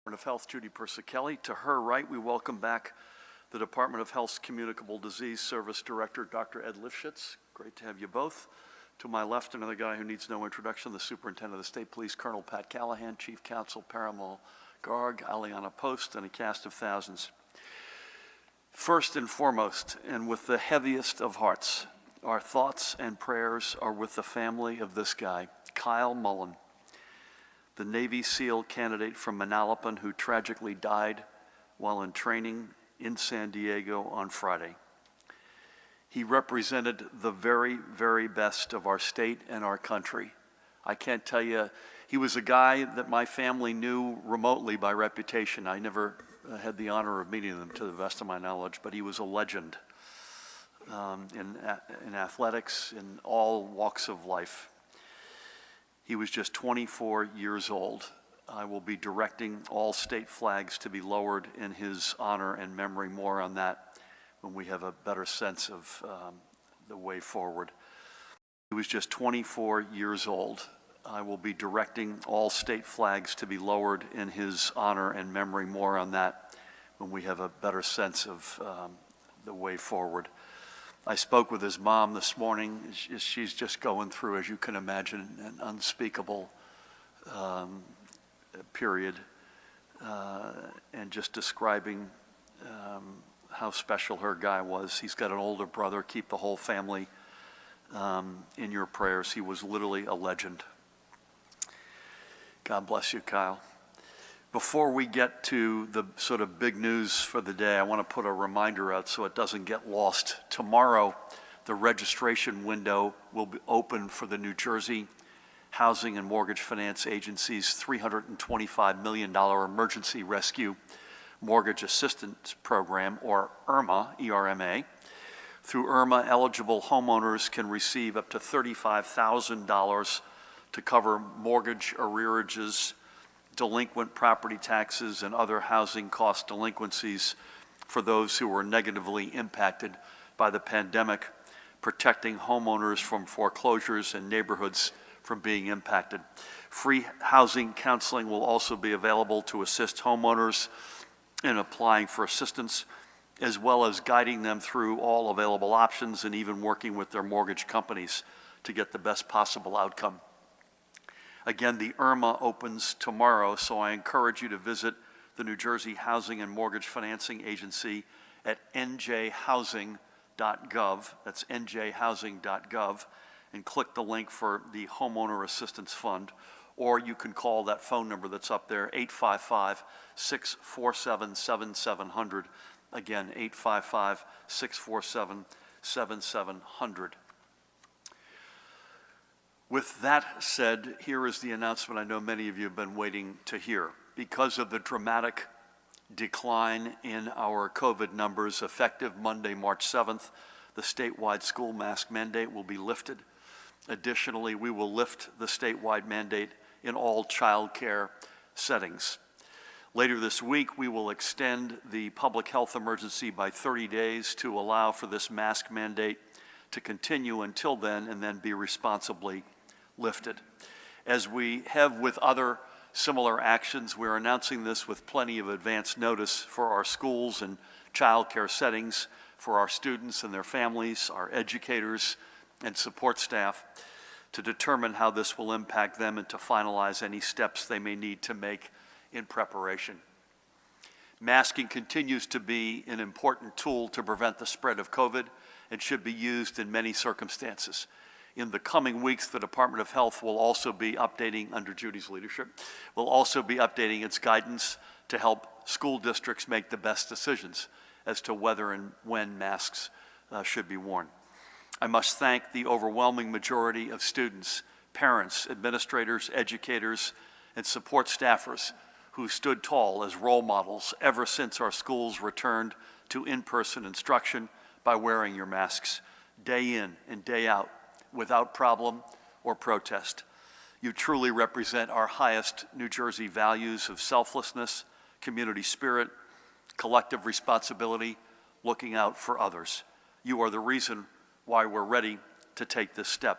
Department of Health, Judy Persicelli. To her right, we welcome back the Department of Health's Communicable Disease Service Director, Dr. Ed Lifshitz. Great to have you both. To my left, another guy who needs no introduction, the Superintendent of the State Police, Colonel Pat Callahan, Chief Counsel Parimal Garg, Aliana Post, and a cast of thousands. First and foremost, and with the heaviest of hearts, our thoughts and prayers are with the family of this guy, Kyle Mullen, the Navy SEAL candidate from Manalapan who tragically died while in training in San Diego on Friday. He represented the very, very best of our state and our country. I can't tell you, he was a guy that my family knew remotely by reputation. I never had the honor of meeting him to the best of my knowledge, but he was a legend in athletics, in all walks of life. He was just 24 years old. I will be directing all state flags to be lowered in his honor and memory. More on that when we have a better sense of the way forward. He was just 24 years old. I will be directing all state flags to be lowered in his honor and memory. More on that when we have a better sense of the way forward. I spoke with his mom this morning. She's just going through, as you can imagine, an unspeakable period, and just describing how special her guy was. He's got an older brother. Keep the whole family in your prayers. He was literally a legend. God bless you, Kyle. Before we get to the sort of big news for the day, I want to put a reminder out so it doesn't get lost. Tomorrow, the registration window will be open for the New Jersey Housing and Mortgage Finance Agency's $325 million Emergency Rescue Mortgage Assistance Program, or IRMA, E-R-M-A. Through IRMA, eligible homeowners can receive up to $35,000 to cover mortgage arrearages, delinquent property taxes, and other housing cost delinquencies for those who were negatively impacted by the pandemic, protecting homeowners from foreclosures and neighborhoods from being impacted. Free housing counseling will also be available to assist homeowners in applying for assistance, as well as guiding them through all available options and even working with their mortgage companies to get the best possible outcome. Again, the IRMA opens tomorrow, so I encourage you to visit the New Jersey Housing and Mortgage Financing Agency at njhousing.gov, that's njhousing.gov, and click the link for the Homeowner Assistance Fund, or you can call that phone number that's up there, 855-647-7700. Again, 855-647-7700. With that said, here is the announcement I know many of you have been waiting to hear. Because of the dramatic decline in our COVID numbers, effective Monday, March 7th, the statewide school mask mandate will be lifted. Additionally, we will lift the statewide mandate in all child care settings. Later this week, we will extend the public health emergency by 30 days to allow for this mask mandate to continue until then and then be responsibly lifted. As we have with other similar actions, we're announcing this with plenty of advance notice for our schools and child care settings, for our students and their families, our educators and support staff, to determine how this will impact them and to finalize any steps they may need to make in preparation. Masking continues to be an important tool to prevent the spread of COVID and should be used in many circumstances. In the coming weeks, the Department of Health will also be updating, under Judy's leadership, will also be updating its guidance to help school districts make the best decisions as to whether and when masks should be worn. I must thank the overwhelming majority of students, parents, administrators, educators, and support staffers who stood tall as role models ever since our schools returned to in-person instruction by wearing your masks day in and day out, without problem or protest. You truly represent our highest New Jersey values of selflessness, community spirit, collective responsibility, looking out for others. You are the reason why we're ready to take this step.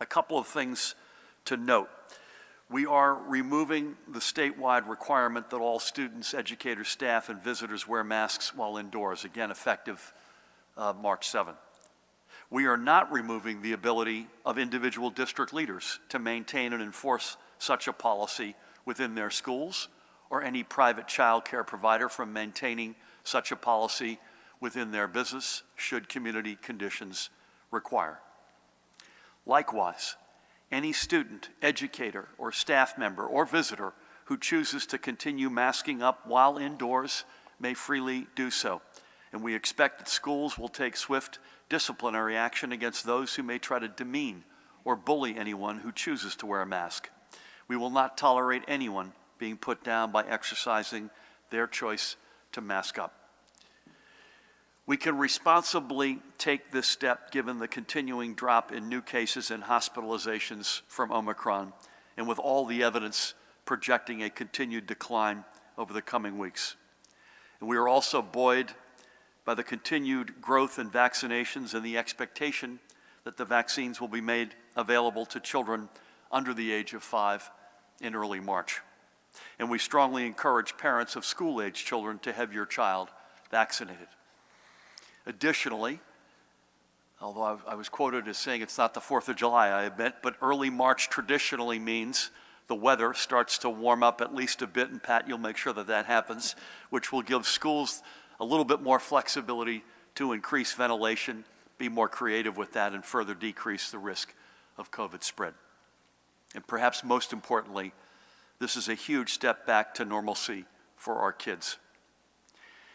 A couple of things to note. We are removing the statewide requirement that all students, educators, staff, and visitors wear masks while indoors, again effective March 7th. We are not removing the ability of individual district leaders to maintain and enforce such a policy within their schools, or any private child care provider from maintaining such a policy within their business should community conditions require. Likewise, any student, educator, or staff member or visitor who chooses to continue masking up while indoors may freely do so, and we expect that schools will take swift disciplinary action against those who may try to demean or bully anyone who chooses to wear a mask. We will not tolerate anyone being put down by exercising their choice to mask up. We can responsibly take this step given the continuing drop in new cases and hospitalizations from Omicron, and with all the evidence projecting a continued decline over the coming weeks. And we are also buoyed by the continued growth in vaccinations and the expectation that the vaccines will be made available to children under the age of 5 in early March. And we strongly encourage parents of school-age children to have your child vaccinated. Additionally, although I was quoted as saying it's not the 4th of July, I admit, but early March traditionally means the weather starts to warm up at least a bit, and Pat, you'll make sure that that happens, which will give schools a little bit more flexibility to increase ventilation, be more creative with that, and further decrease the risk of COVID spread. And perhaps most importantly, this is a huge step back to normalcy for our kids.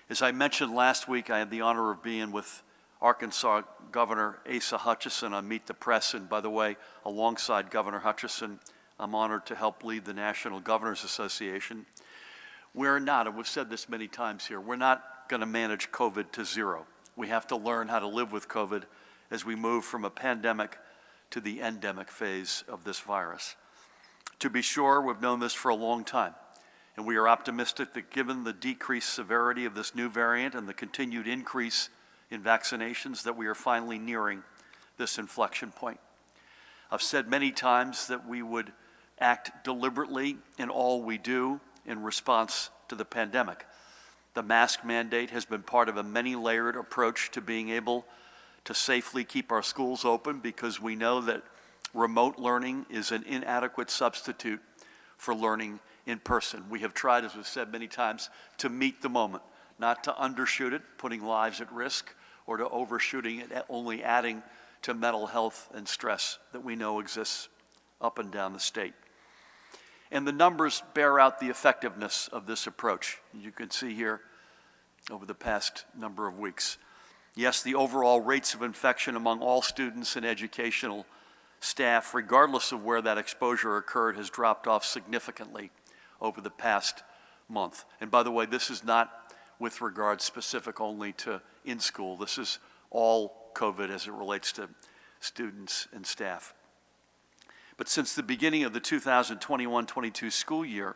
As I mentioned last week, I had the honor of being with Arkansas Governor Asa Hutchinson on Meet the Press, and by the way, alongside Governor Hutchinson, I'm honored to help lead the National Governors Association. We're not, and we've said this many times here, we're not going to manage COVID to zero. We have to learn how to live with COVID as we move from a pandemic to the endemic phase of this virus. To be sure, we've known this for a long time, and we are optimistic that given the decreased severity of this new variant and the continued increase in vaccinations, that we are finally nearing this inflection point. I've said many times that we would act deliberately in all we do in response to the pandemic. The mask mandate has been part of a many-layered approach to being able to safely keep our schools open, because we know that remote learning is an inadequate substitute for learning in person. We have tried, as we've said many times, to meet the moment, not to undershoot it, putting lives at risk, or to overshooting it, only adding to mental health and stress that we know exists up and down the state. And the numbers bear out the effectiveness of this approach. You can see here over the past number of weeks. Yes, the overall rates of infection among all students and educational staff, regardless of where that exposure occurred, has dropped off significantly over the past month. And by the way, this is not with regard specific only to in-school. This is all COVID as it relates to students and staff. But since the beginning of the 2021-22 school year,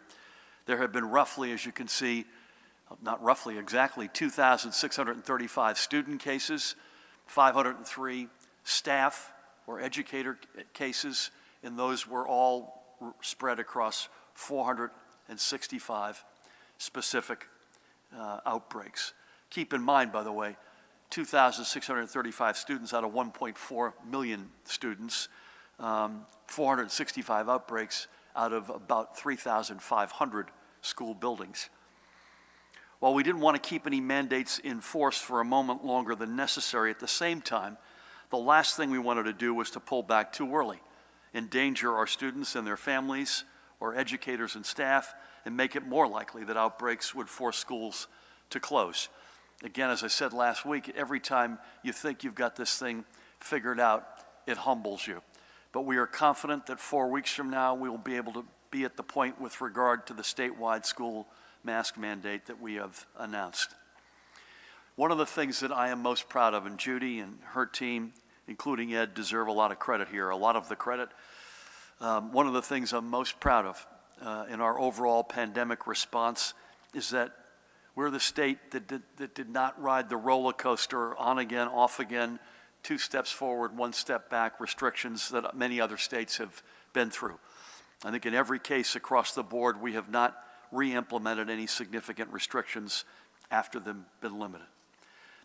there have been roughly, as you can see, not roughly, exactly 2,635 student cases, 503 staff or educator cases, and those were all spread across 465 specific outbreaks. Keep in mind, by the way, 2,635 students out of 1.4 million students, 465 outbreaks out of about 3,500 school buildings. While we didn't want to keep any mandates in force for a moment longer than necessary, at the same time, the last thing we wanted to do was to pull back too early, endanger our students and their families, or educators and staff, and make it more likely that outbreaks would force schools to close. Again, as I said last week, every time you think you've got this thing figured out, it humbles you. But we are confident that 4 weeks from now, we will be able to be at the point with regard to the statewide school mask mandate that we have announced. One of the things that I am most proud of, and Judy and her team, including Ed, deserve a lot of credit here, a lot of the credit. One of the things I'm most proud of in our overall pandemic response is that we're the state that did not ride the roller coaster on again, off again, 2 steps forward, 1 step back restrictions that many other states have been through. I think in every case across the board, we have not re-implemented any significant restrictions after they've been limited.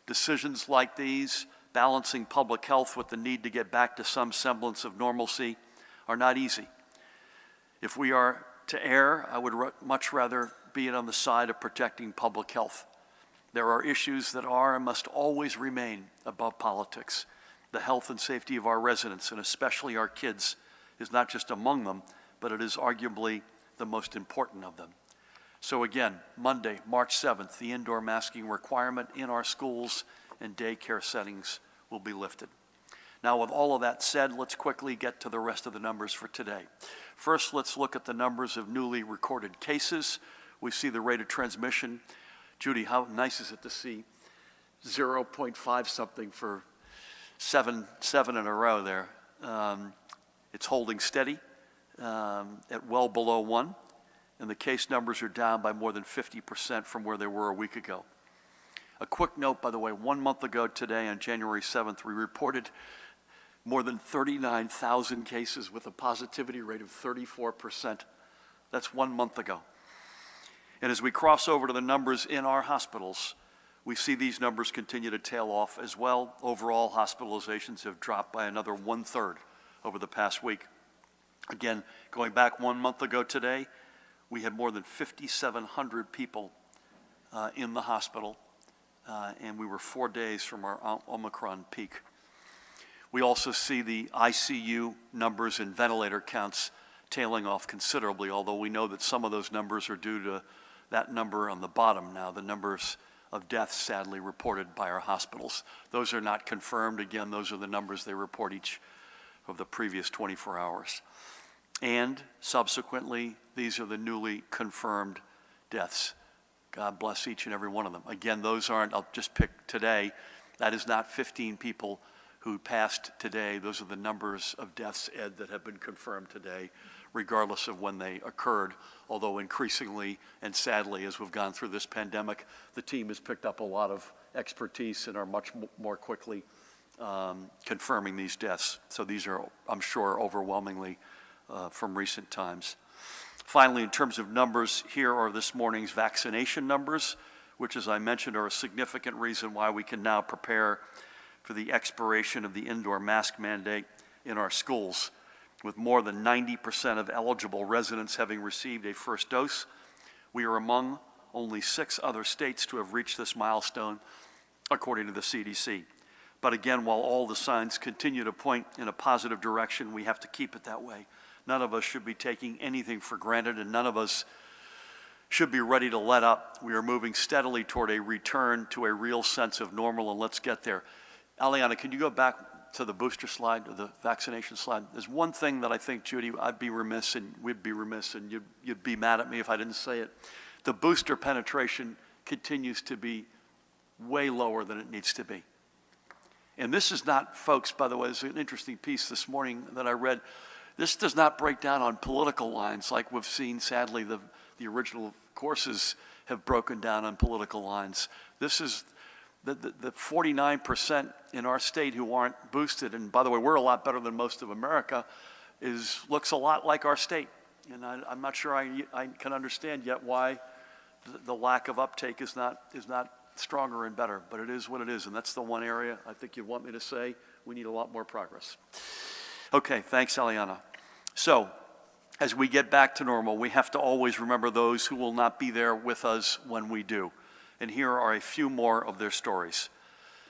Decisions like these, balancing public health with the need to get back to some semblance of normalcy, are not easy. If we are to err, I would much rather be on the side of protecting public health. There are issues that are and must always remain above politics. The health and safety of our residents, and especially our kids, is not just among them, but it is arguably the most important of them. So again, Monday, March 7th, the indoor masking requirement in our schools and daycare settings will be lifted. Now, with all of that said, let's quickly get to the rest of the numbers for today. First, let's look at the numbers of newly recorded cases. We see the rate of transmission. Judy, how nice is it to see 0.5 something for seven in a row there. It's holding steady at well below 1, and the case numbers are down by more than 50% from where they were a week ago. A quick note, by the way, 1 month ago today, on January 7th, we reported more than 39,000 cases with a positivity rate of 34%. That's 1 month ago. And as we cross over to the numbers in our hospitals, we see these numbers continue to tail off as well. Overall, hospitalizations have dropped by another 1/3 over the past week. Again, going back 1 month ago today, we had more than 5,700 people in the hospital, and we were 4 days from our Omicron peak. We also see the ICU numbers and ventilator counts tailing off considerably, although we know that some of those numbers are due to that number on the bottom now, the numbers of deaths sadly reported by our hospitals. Those are not confirmed. Again, those are the numbers they report each of the previous 24 hours. And subsequently, these are the newly confirmed deaths. God bless each and every one of them. Again, those aren't, I'll just pick today, that is not 15 people who passed today. Those are the numbers of deaths, Ed, that have been confirmed today, regardless of when they occurred. Although increasingly and sadly, as we've gone through this pandemic, the team has picked up a lot of expertise and are much more quickly confirming these deaths. So these are, I'm sure, overwhelmingly from recent times. Finally, in terms of numbers, here are this morning's vaccination numbers, which, as I mentioned, are a significant reason why we can now prepare for the expiration of the indoor mask mandate in our schools. With more than 90% of eligible residents having received a first dose, we are among only 6 other states to have reached this milestone, according to the CDC. But again, while all the signs continue to point in a positive direction, we have to keep it that way. None of us should be taking anything for granted, and none of us should be ready to let up. We are moving steadily toward a return to a real sense of normal, and let's get there. Aliana, can you go back to the booster slide, or the vaccination slide? There's one thing that I think, Judy, I'd be remiss, and we'd be remiss, and you'd be mad at me if I didn't say it. The booster penetration continues to be way lower than it needs to be. And this is not, folks, by the way, there's an interesting piece this morning that I read. This does not break down on political lines like we've seen, sadly, the original courses have broken down on political lines. This is the 49% in our state who aren't boosted, and by the way, we're a lot better than most of America, looks a lot like our state. And I'm not sure I can understand yet why the lack of uptake is not stronger and better, but it is what it is, and that's the one area I think you'd want me to say we need a lot more progress. Okay, thanks, Aliana. So, as we get back to normal, we have to always remember those who will not be there with us when we do. And here are a few more of their stories.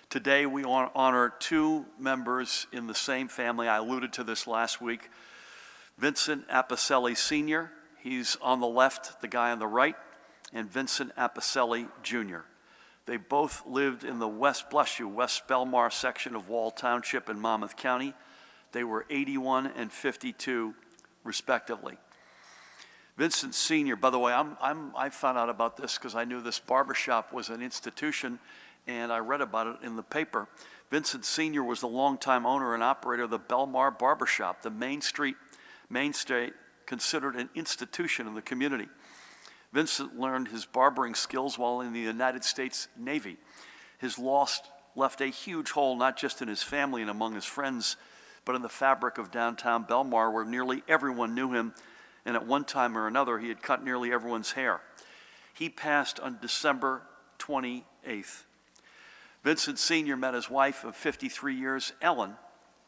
Today, we honor 2 members in the same family. I alluded to this last week. Vincent Apicelli Sr., he's on the left, the guy on the right, and Vincent Apicelli Jr. They both lived in the West Belmar section of Wall Township in Monmouth County. They were 81 and 52, respectively. Vincent Sr., by the way, I found out about this because I knew this barbershop was an institution, and I read about it in the paper. Vincent Sr. was the longtime owner and operator of the Belmar Barbershop, the mainstay considered an institution in the community. Vincent learned his barbering skills while in the United States Navy. His loss left a huge hole not just in his family and among his friends, but in the fabric of downtown Belmar, where nearly everyone knew him and at one time or another, he had cut nearly everyone's hair. He passed on December 28th. Vincent Sr. met his wife of 53 years, Ellen,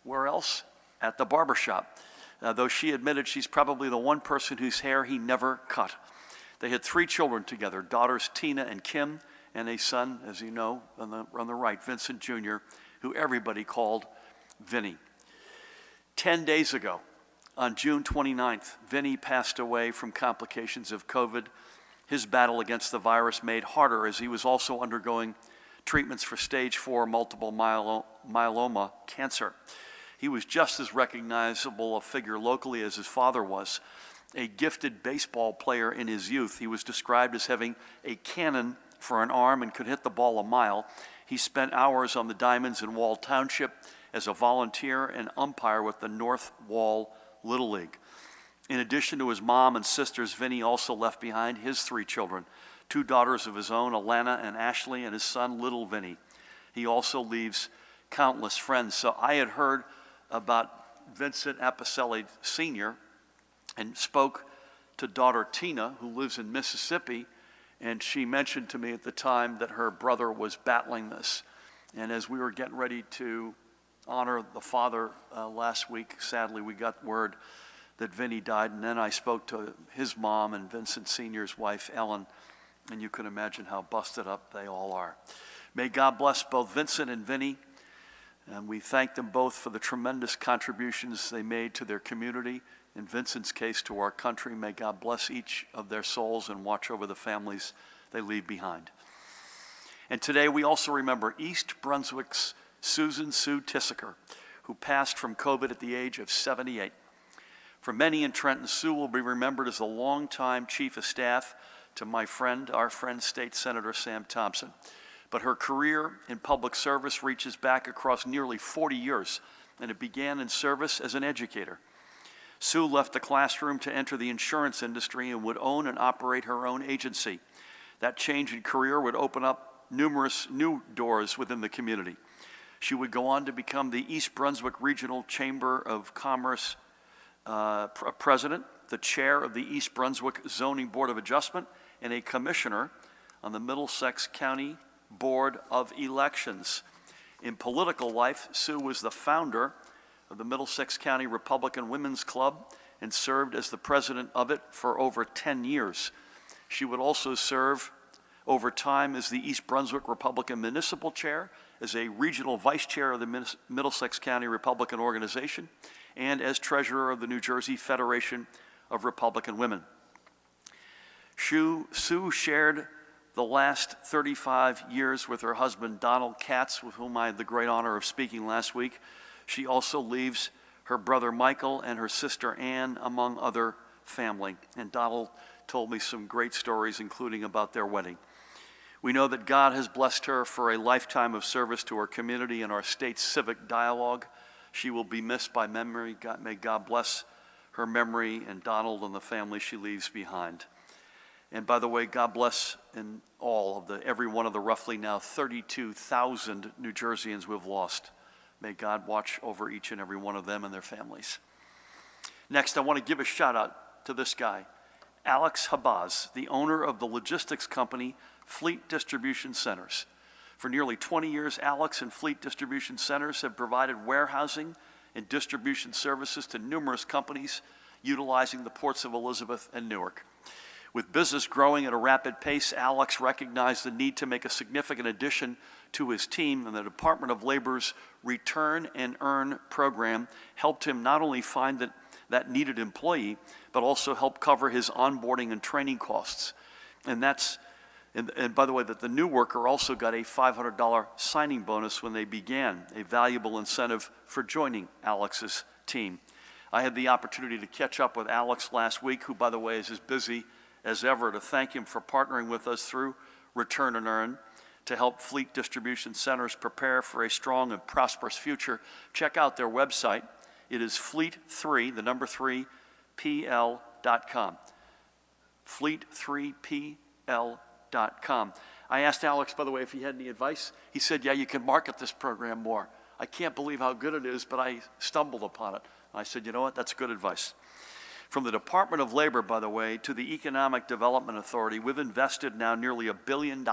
where else? At the barbershop, though she admitted she's probably the one person whose hair he never cut. They had 3 children together, daughters Tina and Kim, and a son, as you know, on the right, Vincent Jr., who everybody called Vinny. 10 days ago, on June 29th, Vinny passed away from complications of COVID. His battle against the virus made harder as he was also undergoing treatments for stage 4 multiple myeloma cancer. He was just as recognizable a figure locally as his father was. A gifted baseball player in his youth, he was described as having a cannon for an arm and could hit the ball a mile. He spent hours on the diamonds in Wall Township as a volunteer and umpire with the North Wall Little League. In addition to his mom and sisters, Vinny also left behind his 3 children, 2 daughters of his own, Alana and Ashley, and his son, little Vinny. He also leaves countless friends. So I had heard about Vincent Apicelli Sr. and spoke to daughter Tina, who lives in Mississippi, and she mentioned to me at the time that her brother was battling this. And as we were getting ready to honor the father last week, sadly we got word that Vinny died, and then I spoke to his mom and Vincent Sr.'s wife, Ellen, and you can imagine how busted up they all are. May God bless both Vincent and Vinny, and we thank them both for the tremendous contributions they made to their community. In Vincent's case, to our country. May God bless each of their souls and watch over the families they leave behind. And today we also remember East Brunswick's Susan Sue Tissaker, who passed from COVID at the age of 78. For many in Trenton, Sue will be remembered as a longtime chief of staff to our friend, State Senator Sam Thompson. But her career in public service reaches back across nearly 40 years, and it began in service as an educator. Sue left the classroom to enter the insurance industry and would own and operate her own agency. That change in career would open up numerous new doors within the community. She would go on to become the East Brunswick Regional Chamber of Commerce president, the chair of the East Brunswick Zoning Board of Adjustment, and a commissioner on the Middlesex County Board of Elections. In political life, Sue was the founder of the Middlesex County Republican Women's Club and served as the president of it for over 10 years. She would also serve over time as the East Brunswick Republican Municipal Chair, as a regional vice chair of the Middlesex County Republican Organization, and as treasurer of the New Jersey Federation of Republican Women. Sue shared the last 35 years with her husband, Donald Katz, with whom I had the great honor of speaking last week. She also leaves her brother Michael and her sister Ann, among other family. And Donald told me some great stories, including about their wedding. We know that God has blessed her for a lifetime of service to our community and our state's civic dialogue. She will be missed by memory. May God bless her memory and Donald and the family she leaves behind. And by the way, God bless every one of the roughly now 32,000 New Jerseyans we've lost. May God watch over each and every one of them and their families. Next, I want to give a shout out to this guy, Alex Habaz, the owner of the logistics company Fleet Distribution Centers. For nearly 20 years, Alex and Fleet Distribution Centers have provided warehousing and distribution services to numerous companies utilizing the ports of Elizabeth and Newark. With business growing at a rapid pace, Alex recognized the need to make a significant addition to his team, and the Department of Labor's Return and Earn program helped him not only find that needed employee, but also help cover his onboarding and training costs. And by the way, that the new worker also got a $500 signing bonus when they began, a valuable incentive for joining Alex's team. I had the opportunity to catch up with Alex last week, who, by the way, is as busy as ever, to thank him for partnering with us through Return and Earn to help Fleet Distribution Centers prepare for a strong and prosperous future. Check out their website. It is fleet3, the number 3, pl.com. fleet3pl.com. I asked Alex, by the way, if he had any advice. He said, yeah, you can market this program more. I can't believe how good it is, but I stumbled upon it. I said, you know what, that's good advice. From the Department of Labor, by the way, to the Economic Development Authority, we've invested now nearly $1 billion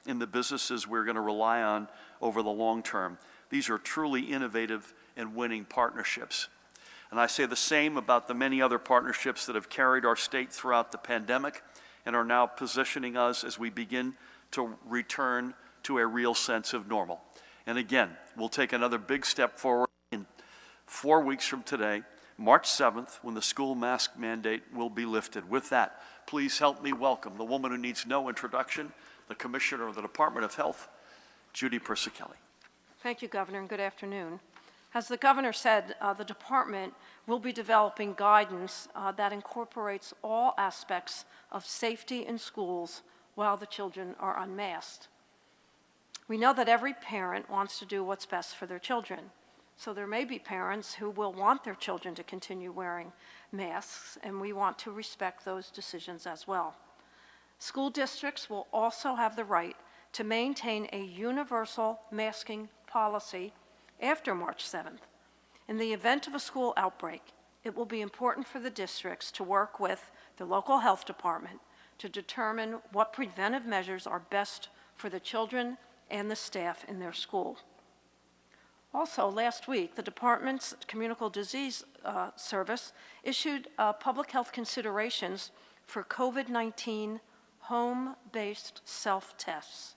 in the businesses we're going to rely on over the long term. These are truly innovative and winning partnerships. And I say the same about the many other partnerships that have carried our state throughout the pandemic and are now positioning us as we begin to return to a real sense of normal. And again, we'll take another big step forward in 4 weeks from today, March 7th, when the school mask mandate will be lifted. With that, please help me welcome the woman who needs no introduction, the Commissioner of the Department of Health, Judy Persichilli. Thank you, Governor, and good afternoon. As the Governor said, the Department will be developing guidance that incorporates all aspects of safety in schools while the children are unmasked. We know that every parent wants to do what's best for their children. So there may be parents who will want their children to continue wearing masks, and we want to respect those decisions as well. School districts will also have the right to maintain a universal masking policy after March 7th. In the event of a school outbreak, it will be important for the districts to work with the local health department to determine what preventive measures are best for the children and the staff in their school. Also, last week, the Department's Communicable Disease Service issued public health considerations for COVID-19 home-based self-tests.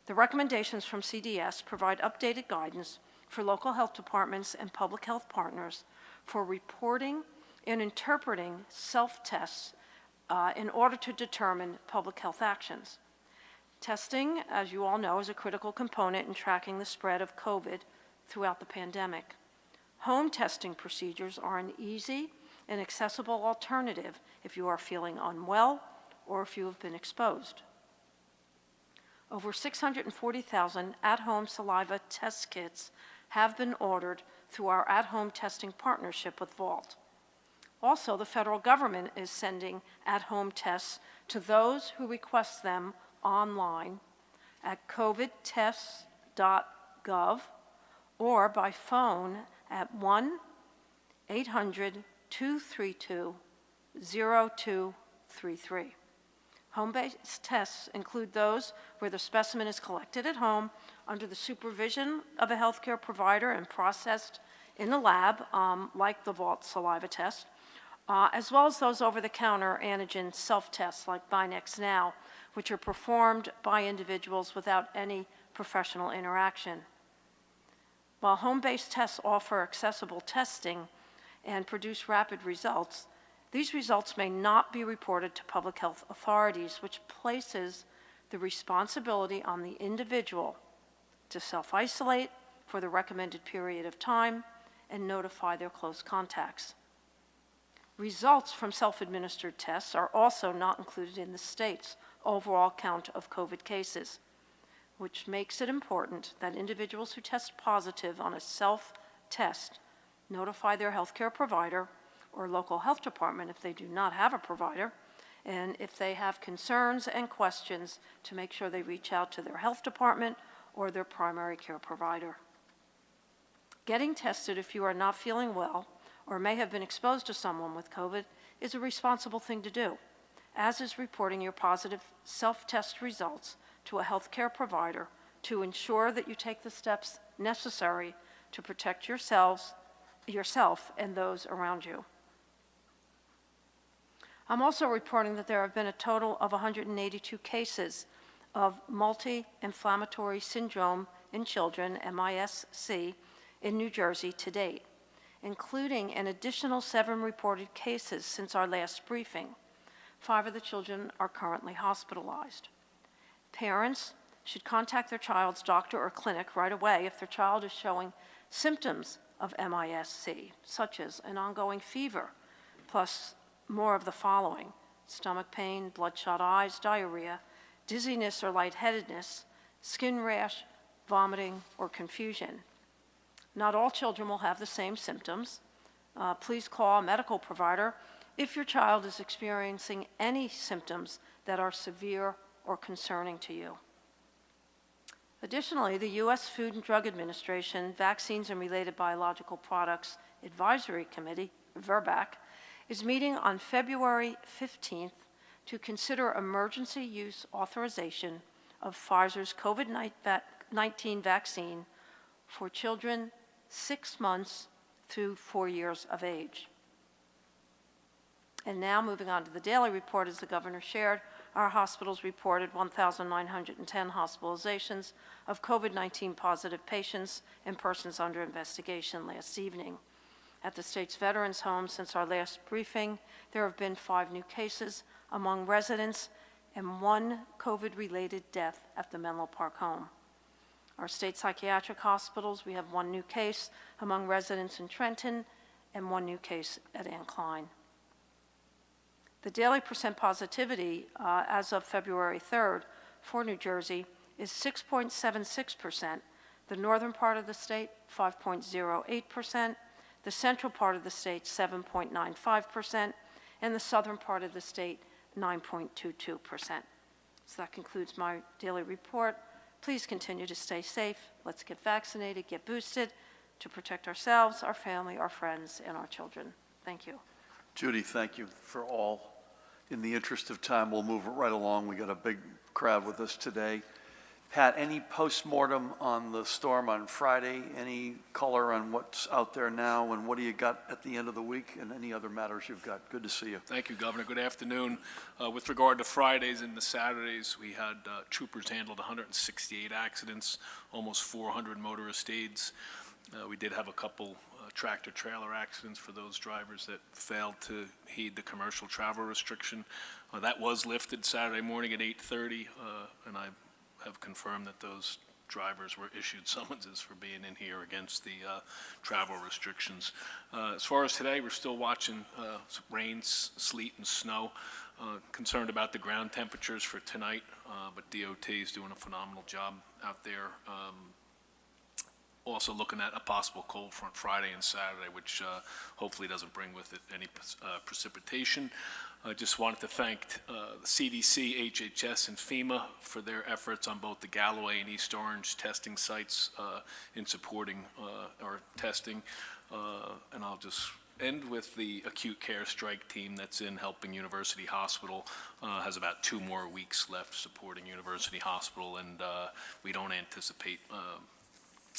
The recommendations from CDS provide updated guidance for local health departments and public health partners for reporting and interpreting self-tests in order to determine public health actions. Testing, as you all know, is a critical component in tracking the spread of COVID throughout the pandemic. Home testing procedures are an easy and accessible alternative if you are feeling unwell or if you have been exposed. Over 640,000 at-home saliva test kits have been ordered through our at-home testing partnership with Vault. Also, the federal government is sending at-home tests to those who request them online at covidtests.gov or by phone at 1-800-232-0233. Home-based tests include those where the specimen is collected at home under the supervision of a healthcare provider and processed in a lab, like the Vault saliva test, as well as those over-the-counter antigen self-tests like Binex Now, which are performed by individuals without any professional interaction. While home-based tests offer accessible testing and produce rapid results, these results may not be reported to public health authorities, which places the responsibility on the individual to self-isolate for the recommended period of time and notify their close contacts. Results from self-administered tests are also not included in the state's overall count of COVID cases, which makes it important that individuals who test positive on a self-test notify their healthcare provider or local health department if they do not have a provider, and if they have concerns and questions, to make sure they reach out to their health department or their primary care provider. Getting tested if you are not feeling well or may have been exposed to someone with COVID is a responsible thing to do, as is reporting your positive self-test results to a healthcare provider to ensure that you take the steps necessary to protect yourself and those around you. I'm also reporting that there have been a total of 182 cases of multi-inflammatory syndrome in children, MIS-C, in New Jersey to date, including an additional 7 reported cases since our last briefing. 5 of the children are currently hospitalized. Parents should contact their child's doctor or clinic right away if their child is showing symptoms of MIS-C, such as an ongoing fever, plus more of the following: stomach pain, bloodshot eyes, diarrhea, dizziness or lightheadedness, skin rash, vomiting, or confusion. Not all children will have the same symptoms. Please call a medical provider if your child is experiencing any symptoms that are severe or concerning to you. Additionally, the U.S. Food and Drug Administration Vaccines and Related Biological Products Advisory Committee, VRBAC, is meeting on February 15th to consider emergency use authorization of Pfizer's COVID-19 vaccine for children 6 months through 4 years of age. And now, moving on to the daily report, as the governor shared, our hospitals reported 1,910 hospitalizations of COVID-19 positive patients and persons under investigation last evening. At the state's veterans' home, since our last briefing, there have been 5 new cases among residents and 1 COVID-related death at the Menlo Park home. Our state psychiatric hospitals, we have 1 new case among residents in Trenton and 1 new case at Ann Klein. The daily percent positivity as of February 3rd for New Jersey is 6.76%, the northern part of the state 5.08%, the central part of the state 7.95%, and the southern part of the state 9.22%. So that concludes my daily report. Please continue to stay safe. Let's get vaccinated, get boosted to protect ourselves, our family, our friends, and our children. Thank you. Judy, thank you for all. In the interest of time, we'll move right along. We got a big crowd with us today. Pat, any postmortem on the storm on Friday? Any color on what's out there now, and what do you got at the end of the week, and any other matters you've got? Good to see you. Thank you, Governor. Good afternoon. With regard to Fridays and the Saturdays, we had troopers handled 168 accidents, almost 400 motorist aids. We did have a couple tractor-trailer accidents for those drivers that failed to heed the commercial travel restriction. That was lifted Saturday morning at 8:30, and I have confirmed that those drivers were issued summonses for being in here against the travel restrictions. As far as today, we're still watching rain, sleet, and snow. Concerned about the ground temperatures for tonight, but DOT is doing a phenomenal job out there. Also looking at a possible cold front Friday and Saturday, which hopefully doesn't bring with it any precipitation. I just wanted to thank the CDC, HHS, and FEMA for their efforts on both the Galloway and East Orange testing sites in supporting our testing. And I'll just end with the acute care strike team that's in helping University Hospital. Has about 2 more weeks left supporting University Hospital, and we don't anticipate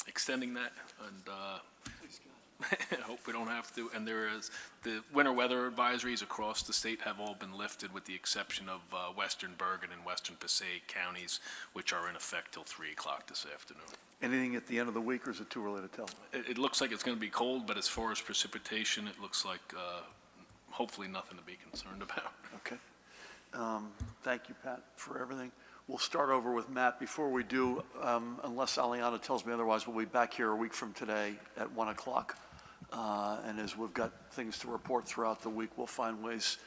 extending that, and I hope we don't have to. And there is the winter weather advisories across the state have all been lifted with the exception of Western Bergen and Western Passaic counties, which are in effect till 3 o'clock this afternoon. Anything at the end of the week, or is it too early to tell? It looks like it's going to be cold, but as far as precipitation, it looks like hopefully nothing to be concerned about. Okay. Thank you, Pat, for everything. We'll start over with Matt. Before we do, unless Aliana tells me otherwise, we'll be back here a week from today at 1 o'clock. And as we've got things to report throughout the week, we'll find ways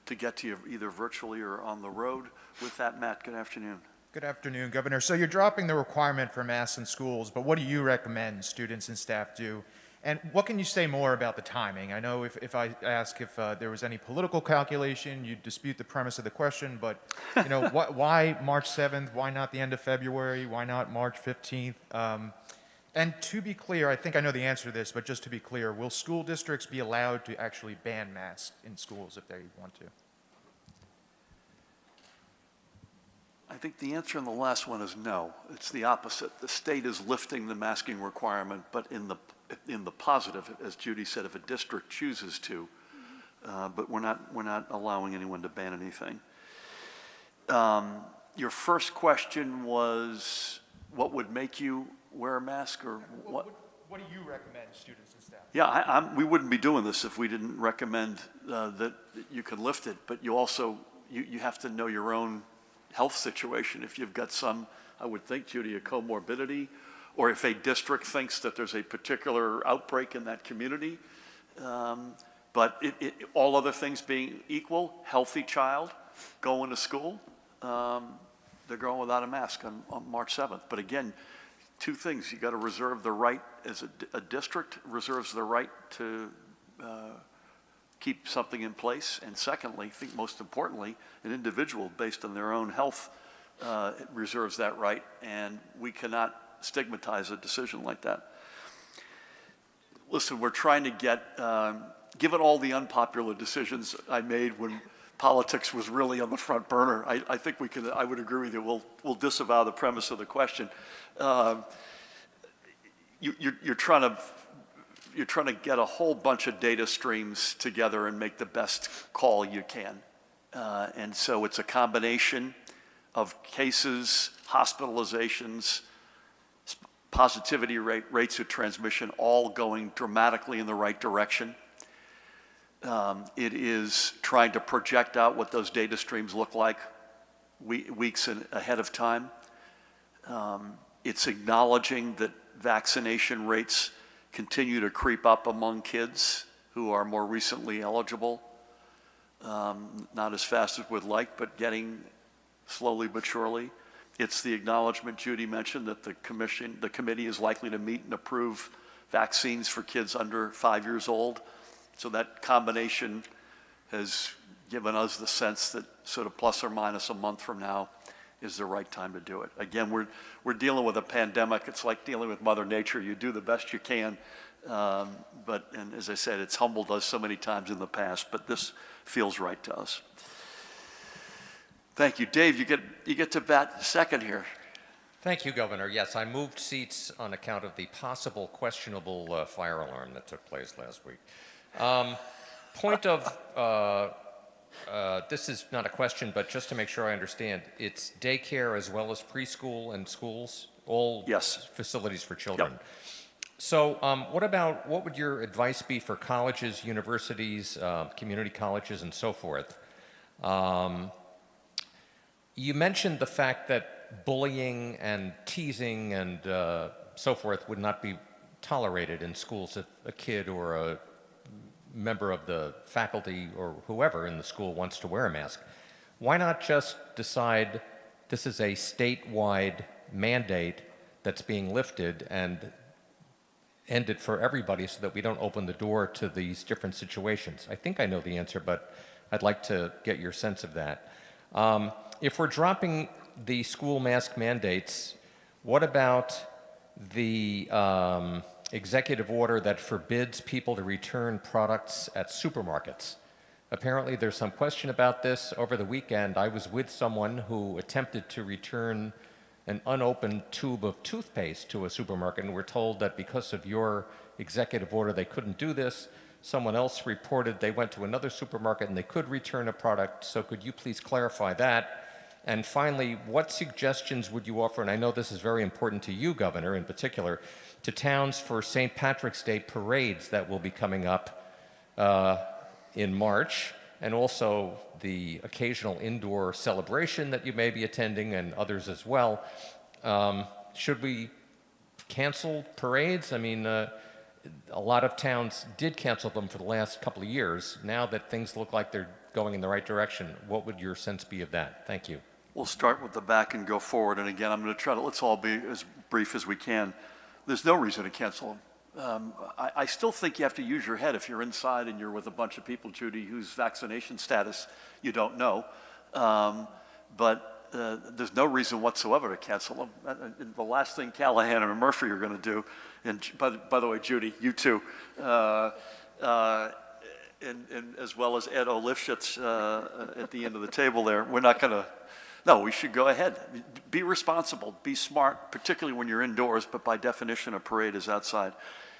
to get to you either virtually or on the road. With that, Matt, good afternoon. Good afternoon, Governor. So you're dropping the requirement for masks in schools, but what do you recommend students and staff do? And what can you say more about the timing? I know if I ask if there was any political calculation, you'd dispute the premise of the question, but you know, why March 7th? Why not the end of February? Why not March 15th? And to be clear, I think I know the answer to this, but just to be clear, will school districts be allowed to actually ban masks in schools if they want to? I think the answer in the last one is no. It's the opposite. The state is lifting the masking requirement, but in the positive, as Judy said, if a district chooses to, but we're not allowing anyone to ban anything. Your first question was, what would make you wear a mask, or what? What do you recommend students and staff? Yeah, we wouldn't be doing this if we didn't recommend that you can lift it, but you also, you have to know your own health situation. If you've got some, I would think, Judy, a comorbidity, or if a district thinks that there's a particular outbreak in that community. But all other things being equal, healthy child going to school, they're going without a mask on March 7th. But again, 2 things. You got to reserve the right, as a district reserves the right to keep something in place. And secondly, I think most importantly, an individual based on their own health reserves that right, and we cannot stigmatize a decision like that. Listen, we're trying to get given all the unpopular decisions I made when politics was really on the front burner, I think I would agree with you. We'll disavow the premise of the question. You're trying to get a whole bunch of data streams together and make the best call you can. And so it's a combination of cases, hospitalizations, positivity rates of transmission, all going dramatically in the right direction. It is trying to project out what those data streams look like weeks ahead of time. It's acknowledging that vaccination rates continue to creep up among kids who are more recently eligible. Not as fast as we'd like, but getting slowly but surely. It's the acknowledgement Judy mentioned that the committee is likely to meet and approve vaccines for kids under 5 years old. So that combination has given us the sense that sort of plus or minus a month from now is the right time to do it. Again, we're dealing with a pandemic. It's like dealing with Mother Nature. You do the best you can, and as I said, it's humbled us so many times in the past, but this feels right to us. Thank you. Dave, you get to bat second here. Thank you, Governor. Yes, I moved seats on account of the possible questionable fire alarm that took place last week. Point of, this is not a question, but just to make sure I understand, it's daycare as well as preschool and schools, all Yes. facilities for children. Yep. So what would your advice be for colleges, universities, community colleges, and so forth? You mentioned the fact that bullying and teasing and so forth would not be tolerated in schools if a kid or a member of the faculty or whoever in the school wants to wear a mask. Why not just decide this is a statewide mandate that's being lifted and end it for everybody so that we don't open the door to these different situations? I think I know the answer, but I'd like to get your sense of that. If we're dropping the school mask mandates, what about the executive order that forbids people to return products at supermarkets? Apparently there's some question about this. Over the weekend, I was with someone who attempted to return an unopened tube of toothpaste to a supermarket, and we're told that because of your executive order they couldn't do this. Someone else reported they went to another supermarket and they could return a product. So could you please clarify that? And finally, what suggestions would you offer, and I know this is very important to you, Governor, in particular, to towns for St. Patrick's Day parades that will be coming up in March, and also the occasional indoor celebration that you may be attending and others as well. Should we cancel parades? I mean, a lot of towns did cancel them for the last couple of years. Now that things look like they're going in the right direction, what would your sense be of that? Thank you. We'll start with the back and go forward. And again, I'm going to try to, let's all be as brief as we can. There's no reason to cancel them. I still think you have to use your head if you're inside and you're with a bunch of people, Judy, whose vaccination status you don't know. But there's no reason whatsoever to cancel them. The last thing Callahan and Murphy are going to do, and by the way, Judy, you too, and as well as Ed Olifshitz at the end of the table there, we're not going to. No, we should go ahead. Be responsible, be smart, particularly when you're indoors, but by definition, a parade is outside.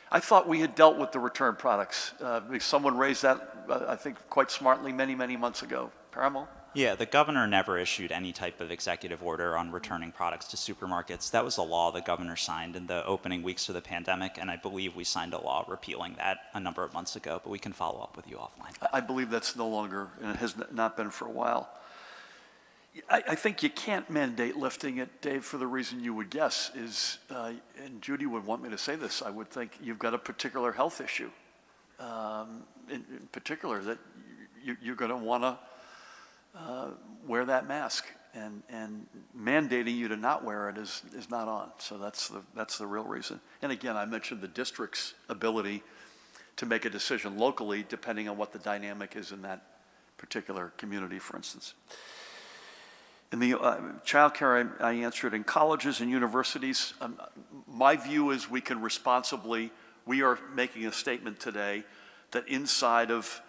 I thought we had dealt with the return products. Someone raised that, I think, quite smartly many, many months ago. Paramo? Yeah, the governor never issued any type of executive order on returning products to supermarkets. That was a law the governor signed in the opening weeks of the pandemic, and I believe we signed a law repealing that a number of months ago, but we can follow up with you offline. I believe that's no longer, and it has not been for a while. I think you can't mandate lifting it, Dave, for the reason you would guess is, and Judy would want me to say this, I would think you've got a particular health issue, in particular that you're going to want to wear that mask, and mandating you to not wear it is not on. So that's the real reason. And again, I mentioned the district's ability to make a decision locally depending on what the dynamic is in that particular community, for instance. In the child care, I answered in colleges and universities. My view is we can responsibly, we are making a statement today that inside of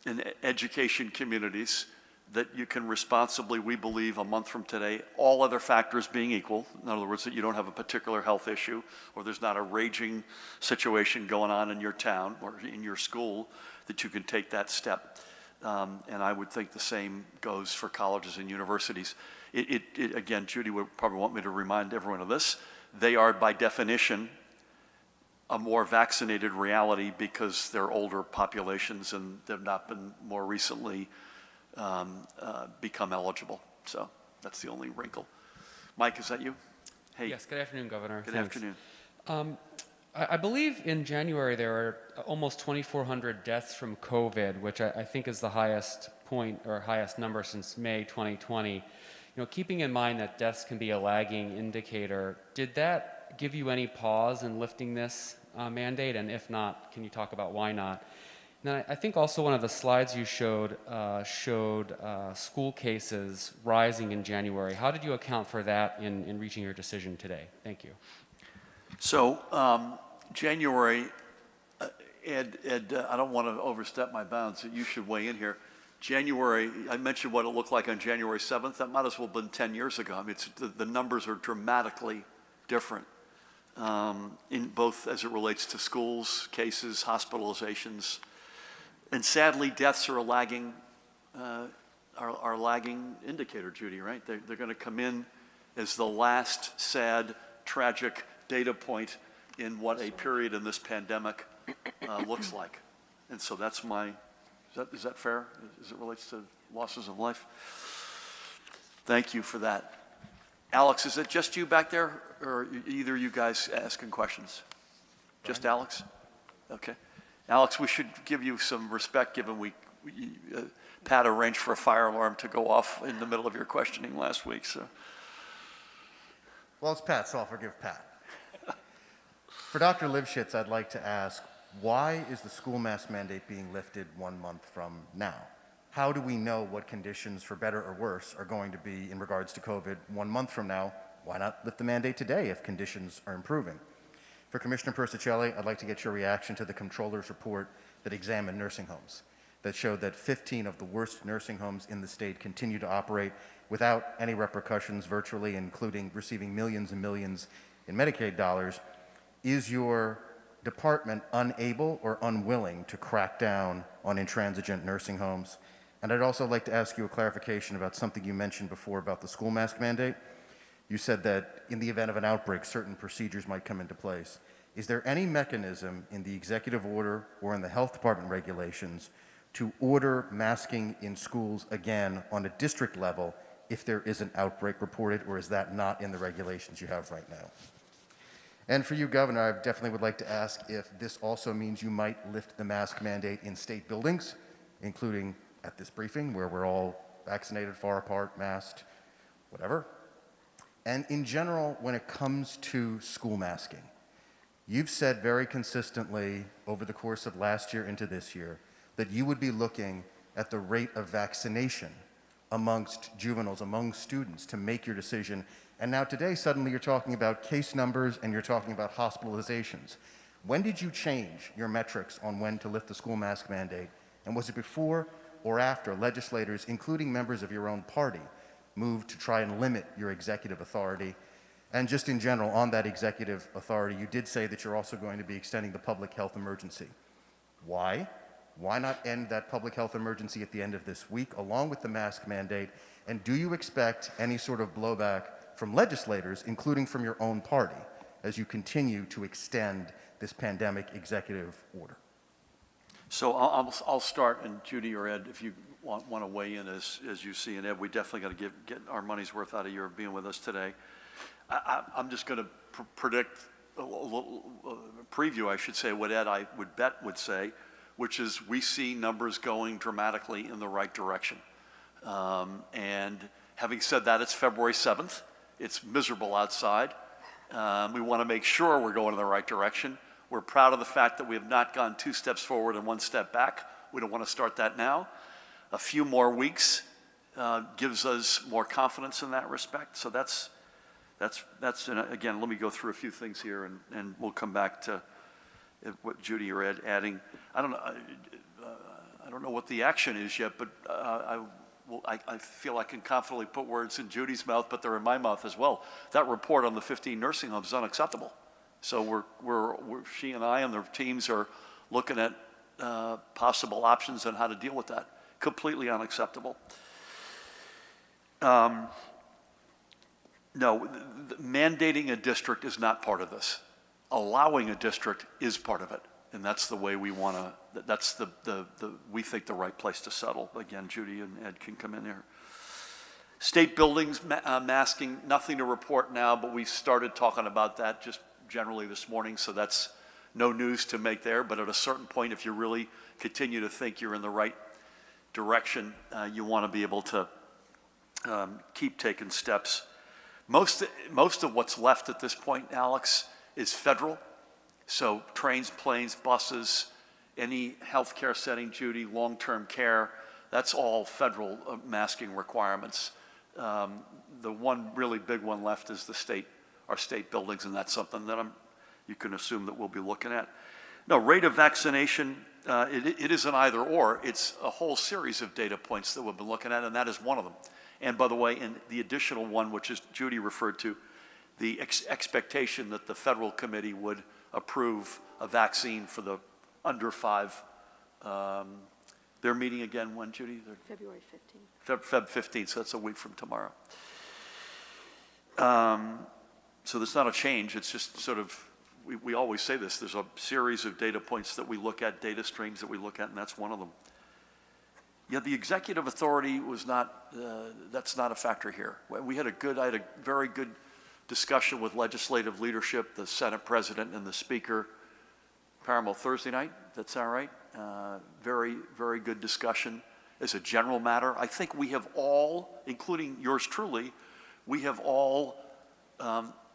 in education communities, that you can responsibly, we believe, a month from today, all other factors being equal, in other words, that you don't have a particular health issue, or there's not a raging situation going on in your town or in your school, that you can take that step. And I would think the same goes for colleges and universities. Again, Judy would probably want me to remind everyone of this. They are, by definition, a more vaccinated reality because they're older populations and they've not been more recently become eligible. So that's the only wrinkle. Mike, is that you? Hey. Yes, good afternoon, Governor. Good Thanks. afternoon. I believe in January there were almost 2,400 deaths from COVID, which I think is the highest point or highest number since May 2020. You know, keeping in mind that deaths can be a lagging indicator, did that give you any pause in lifting this mandate? And if not, can you talk about why not? Now, I think also one of the slides you showed school cases rising in January. How did you account for that in reaching your decision today? Thank you. So January, Ed, I don't want to overstep my bounds, so you should weigh in here. January, I mentioned what it looked like on January 7th. That might as well have been 10 years ago. I mean, the numbers are dramatically different in both as it relates to schools, cases, hospitalizations. And sadly, deaths are a lagging indicator, Judy, right? They're going to come in as the last sad, tragic data point in what a period in this pandemic looks like. And so that's is that fair as it relates to losses of life? Thank you for that. Alex, is it just you back there, or either you guys asking questions? Just Alex? Okay. Alex, we should give you some respect given Pat arranged for a fire alarm to go off in the middle of your questioning last week. So. Well, it's Pat, so I'll forgive Pat. For Dr. Lifshitz, I'd like to ask, why is the school mask mandate being lifted 1 month from now? How do we know what conditions, for better or worse, are going to be in regards to COVID 1 month from now? Why not lift the mandate today if conditions are improving? For Commissioner Persicelli, I'd like to get your reaction to the Comptroller's report that examined nursing homes, that showed that 15 of the worst nursing homes in the state continue to operate without any repercussions virtually, including receiving millions and millions in Medicaid dollars. Is your department unable or unwilling to crack down on intransigent nursing homes? And I'd also like to ask you a clarification about something you mentioned before about the school mask mandate. You said that in the event of an outbreak, certain procedures might come into place. Is there any mechanism in the executive order or in the health department regulations to order masking in schools again on a district level if there is an outbreak reported, or is that not in the regulations you have right now? And for you, Governor, I definitely would like to ask if this also means you might lift the mask mandate in state buildings, including at this briefing where we're all vaccinated, far apart, masked, whatever. And in general, when it comes to school masking, you've said very consistently over the course of last year into this year that you would be looking at the rate of vaccination amongst juveniles, among students, to make your decision. And now today, suddenly you're talking about case numbers and you're talking about hospitalizations. When did you change your metrics on when to lift the school mask mandate? And was it before or after legislators, including members of your own party, moved to try and limit your executive authority? And just in general, on that executive authority, you did say that you're also going to be extending the public health emergency. Why? Why not end that public health emergency at the end of this week, along with the mask mandate? And do you expect any sort of blowback from legislators, including from your own party, as you continue to extend this pandemic executive order? So I'll start, and Judy or Ed, if you want to weigh in as you see, and Ed, we definitely got to get our money's worth out of your being with us today. I'm just going to predict a little preview, I should say, what Ed, I would bet, would say, which is we see numbers going dramatically in the right direction. And having said that, it's February 7th. It's miserable outside. We want to make sure we're going in the right direction. We're proud of the fact that we have not gone 2 steps forward and 1 step back. We don't want to start that now. A few more weeks gives us more confidence in that respect. So that's and again, let me go through a few things here, and we'll come back to what Judy you're adding. I don't know. I don't know what the action is yet, but I feel I can confidently put words in Judy's mouth, but they're in my mouth as well. That report on the 15 nursing homes is unacceptable. So she and I and the teams are looking at possible options on how to deal with that. Completely unacceptable. No, mandating a district is not part of this. Allowing a district is part of it, and that's the way we want to. That's we think the right place to settle. Again, Judy and Ed can come in here. State buildings masking, nothing to report now, but we started talking about that just generally this morning, so that's no news to make there. But at a certain point, if you really continue to think you're in the right direction, you want to be able to keep taking steps. Most of what's left at this point, Alex, is federal. So trains, planes, buses, any healthcare setting, Judy, long-term care, that's all federal masking requirements. The one really big one left is our state buildings, and that's something that you can assume that we'll be looking at. No, rate of vaccination, it is an either or. It's a whole series of data points that we've been looking at, and that is one of them. And by the way, in the additional one, which is Judy referred to, the expectation that the federal committee would approve a vaccine for the under 5. They're meeting again when, Judy? February 15th. Feb 15th, so that's a week from tomorrow. So there's not a change. It's just sort of, we always say this, there's a series of data points that we look at, data streams that we look at, and that's one of them. Yeah, the executive authority was not, that's not a factor here. I had a very good discussion with legislative leadership, the Senate President and the Speaker, Paramount Thursday night, that's all right. Very, very good discussion. As a general matter, I think we have all, including yours truly, we have all,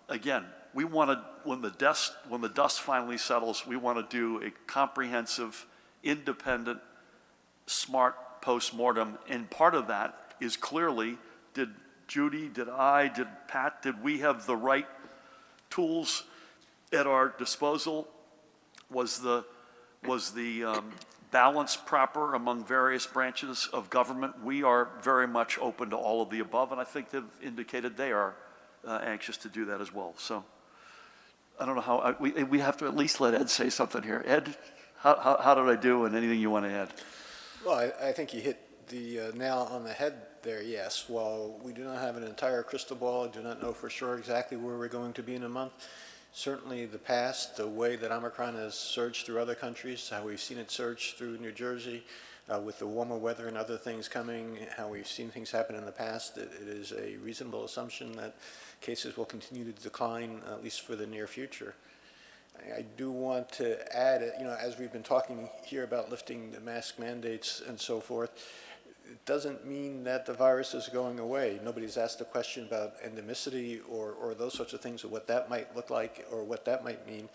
again, we want to, when the dust finally settles, we want to do a comprehensive, independent, smart post-mortem, and part of that is clearly, did Judy, did I, did Pat, did we have the right tools at our disposal? Was the balance proper among various branches of government? We are very much open to all of the above, and I think they've indicated they are anxious to do that as well. So I don't know how, we have to at least let Ed say something here. Ed, how did I do, and anything you want to add? Well, I think you hit the nail on the head there, yes. While we do not have an entire crystal ball, I do not know for sure exactly where we're going to be in a month. Certainly the past, the way that Omicron has surged through other countries, how we've seen it surge through New Jersey, with the warmer weather and other things coming, how we've seen things happen in the past, it is a reasonable assumption that cases will continue to decline, at least for the near future. I do want to add, as we've been talking here about lifting the mask mandates and so forth, it doesn't mean that the virus is going away. Nobody's asked a question about endemicity or those sorts of things, or what that might look like or what that might mean.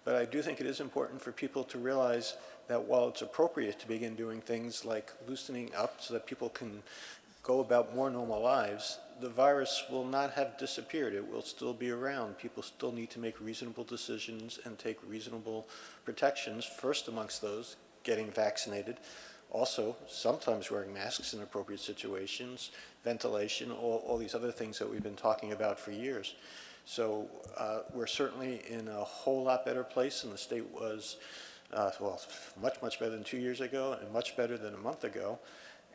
But I do think it is important for people to realize that while it's appropriate to begin doing things like loosening up so that people can go about more normal lives, the virus will not have disappeared. It will still be around. People still need to make reasonable decisions and take reasonable protections, first amongst those, getting vaccinated. Also, sometimes wearing masks in appropriate situations, ventilation, all these other things that we've been talking about for years. So we're certainly in a whole lot better place than the state was, well, much better than 2 years ago and much better than a month ago.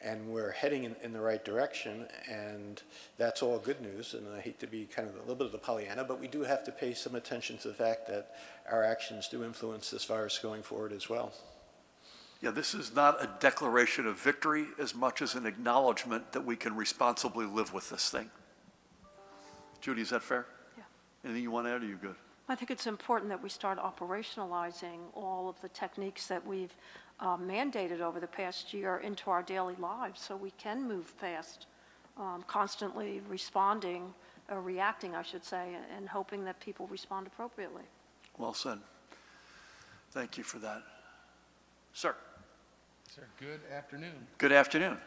And we're heading in the right direction, and that's all good news. And I hate to be kind of a little bit of the Pollyanna, but we do have to pay some attention to the fact that our actions do influence this virus going forward as well. Yeah, this is not a declaration of victory as much as an acknowledgement that we can responsibly live with this thing. Judy, is that fair? Yeah. Anything you want to add, or are you good? I think it's important that we start operationalizing all of the techniques that we've mandated over the past year into our daily lives so we can move fast, constantly responding, or reacting, I should say, and hoping that people respond appropriately. Well said. Thank you for that. Sir. Sir, good afternoon. Good afternoon.